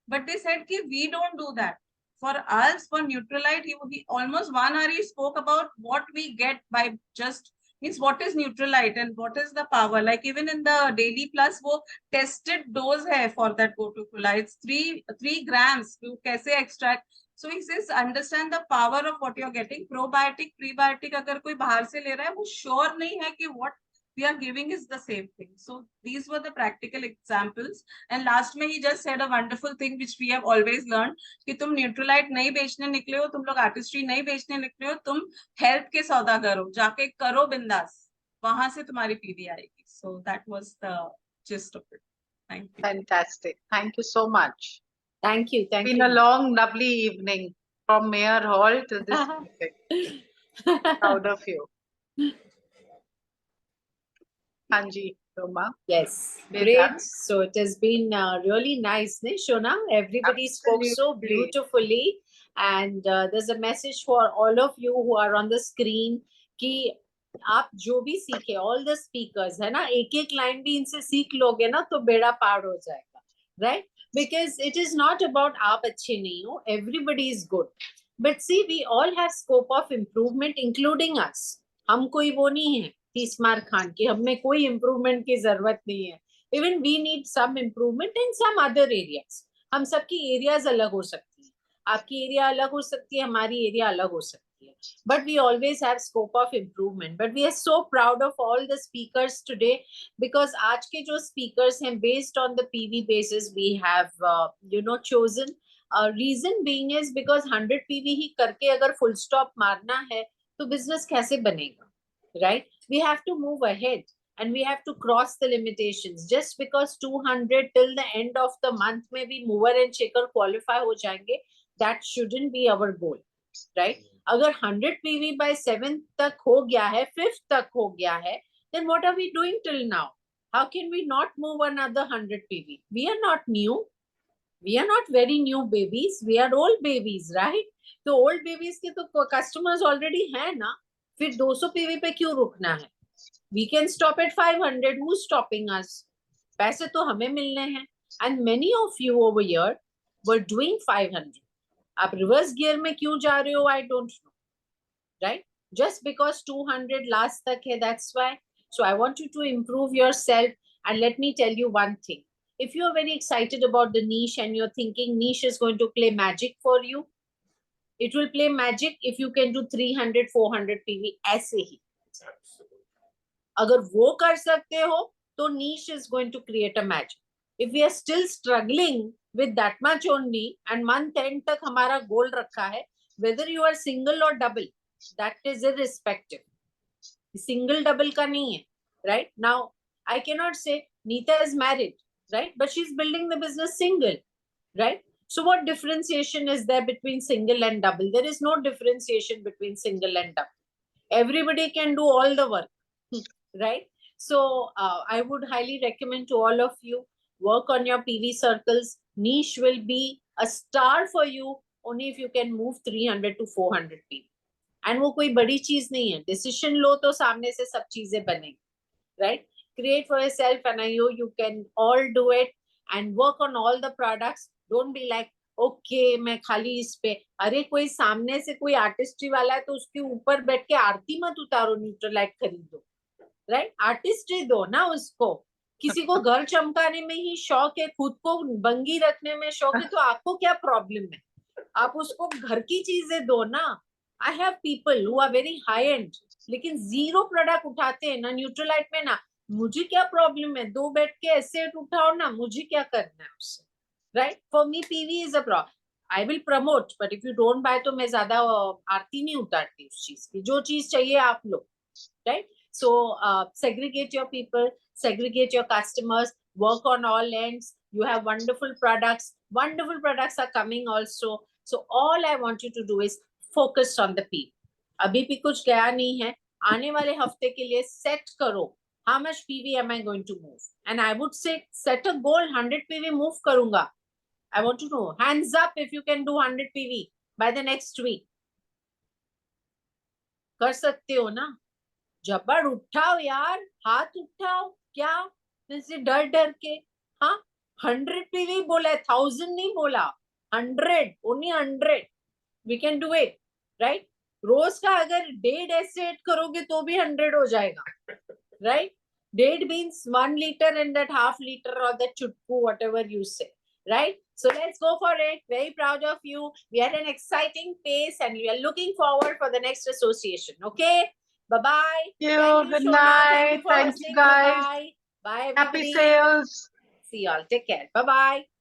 But they said कि we don't do that. For us, for Neutralite, he almost 1 hour he spoke about what we get by just means what is Neutralite and what is the power. Like even in the Daily Plus, वो tested dose है for that Gotukola. It's 3 grams. You कैसे extract? So he says understand the power of what you're getting. Probiotic, prebiotic अगर कोई बाहर से ले रहा है वो sure नहीं है कि what we are giving is the same thing. So these were the practical examples. And last में he just said a wonderful thing which we have always learned कि तुम Neutralite नहीं बेचने निकले हो, तुम लोग artistry नहीं बेचने निकले हो, तुम health के सौदा करो, जाके करो बिंदास, वहां से तुम्हारी पीवी आएगी. So that was the gist of it. Thank you. Fantastic. Thank you so much. Thank you. Thank Been you. a long, lovely evening from Mayor Hall to this meeting. Proud of you. Anji, Roma. Yes, We're great. done. So it has been really nice, ne, Shona? Everybody spoke so Absolutely. beautifully. And there's a message for all of you who are on the screen कि आप जो भी सीखे, all the speakers, है ना, एक line भी इनसे सीख लोगे ना तो बेड़ा पार हो जाएगा, right? Because it is not about आप अच्छे नहीं हो, everybody is good. But see, we all have scope of improvement, including us. हम कोई वो नहीं है 30 मार खान की, हमें कोई इम्प्रूवमेंट की जरूरत नहीं है. Even we need some improvement in some other areas. हम सबकी एरियाज अलग हो सकती है, आपकी एरिया अलग हो सकती है, हमारी एरिया अलग हो सकती है, but we always have scope of improvement. But we are so proud of all the speakers today because आज के जो स्पीकर्स हैं based on the PV basis we have chosen. Reason being is because 100 PV ही करके अगर full stop मारना है तो बिजनेस कैसे बनेगा, right? We have to move ahead and we have to cross the limitations. Just because 200 till the end of the month में भी mover and shaker qualify हो जाएंगे, that shouldn't be our goal, right? अगर 100 PV by 7th तक हो गया है, 5th तक हो गया है, then what are we doing till now? How can we not move another 100 PV? We are not new. We are not very new babies. We are old babies, right? तो old babies के तो customers already हैं ना, फिर 200 PV पे क्यों रुकना है? We can stop at 500. Who's stopping us? पैसे तो हमें मिलने हैं. And many of you over here were doing 500. आप रिवर्स गियर में क्यों जा रहे हो? I don't know, right? Just because 200 last तक है, that's why. So I want you to improve yourself. And let me tell you one thing. If you're very excited about the niche and you're thinking niche is going to play magic for you, it will play magic if you can do 300 400 PV ऐसे ही. अगर वो कर सकते हो तो niche is going to create a magic. If we are still struggling with that much only and month end तक हमारा goal रखा है, whether you are single or double, that is irrespective. Single double का नहीं है, right? Now I cannot say Neeta is married, right? But she's building the business single, right? So what differentiation is there between single and double? There is no differentiation between single and double. Everybody can do all the work, right? So I would highly recommend to all of you, work on your PV circles. Niche will be a star for you only if you can move 300 to 400 PV. And वो कोई बड़ी चीज नहीं है. Decision लो तो सामने से सब चीजें बनेंगी, right? Create for yourself and I know you can all do it and work on all the products. Don't be like, okay, मैं खाली इस पे, अरे कोई सामने से कोई आर्टिस्ट्री वाला है तो उसके ऊपर बैठ के आरती मत उतारो, न्यूट्रलाइट खरीदो, राइट? आर्टिस्ट्री दो ना उसको. किसी को घर चमकाने में ही शौक है, खुद को बंगी रखने में शौक है, तो आपको क्या प्रॉब्लम है? आप उसको घर की चीजें दो ना. I have people who are very high end, लेकिन जीरो प्रोडक्ट उठाते हैं ना न्यूट्रलाइट में ना. मुझे क्या प्रॉब्लम है? 2 बैठ के एसेट उठाओ ना, मुझे क्या करना है उससे, right? For me, PV is a problem. I will promote, but if you don't buy, तो मैं ज़्यादा आरती नहीं उतारती उस चीज़ की. जो चीज़ चाहिए आप लो, right? So segregate your people, segregate your customers, work on all ends. You have wonderful products. Wonderful products are coming also. So all I want you to do is focus on the PV. अभी भी कुछ गया नहीं है. आने वाले हफ्ते के लिए set करो. How much PV am I going to move? And I would say set a goal. 100 PV move करूँगा. I want to know. Hands up if you can do 100 PV by the next week. कर सकते हो ना? जबर उठाओ यार, हाथ उठाओ. क्या? जैसे डर डर के. हाँ, 100 PV बोला है, 1000 नहीं बोला. 100, only 100. we can do it, right? रोज का अगर 1.5 एस्टेट करोगे तो भी 100 हो जाएगा, right? 1.5 means 1 liter and that half liter or that chutku, whatever you say, right? So let's go for it. Very proud of you. We are at an exciting pace and we are looking forward for the next association. Okay? Bye-bye. Thank you. Thank you, Good Shona. Thank you night. for Thank hosting. you, guys. Bye-bye. Bye, Happy everybody. sales. See you all. Take care. Bye-bye.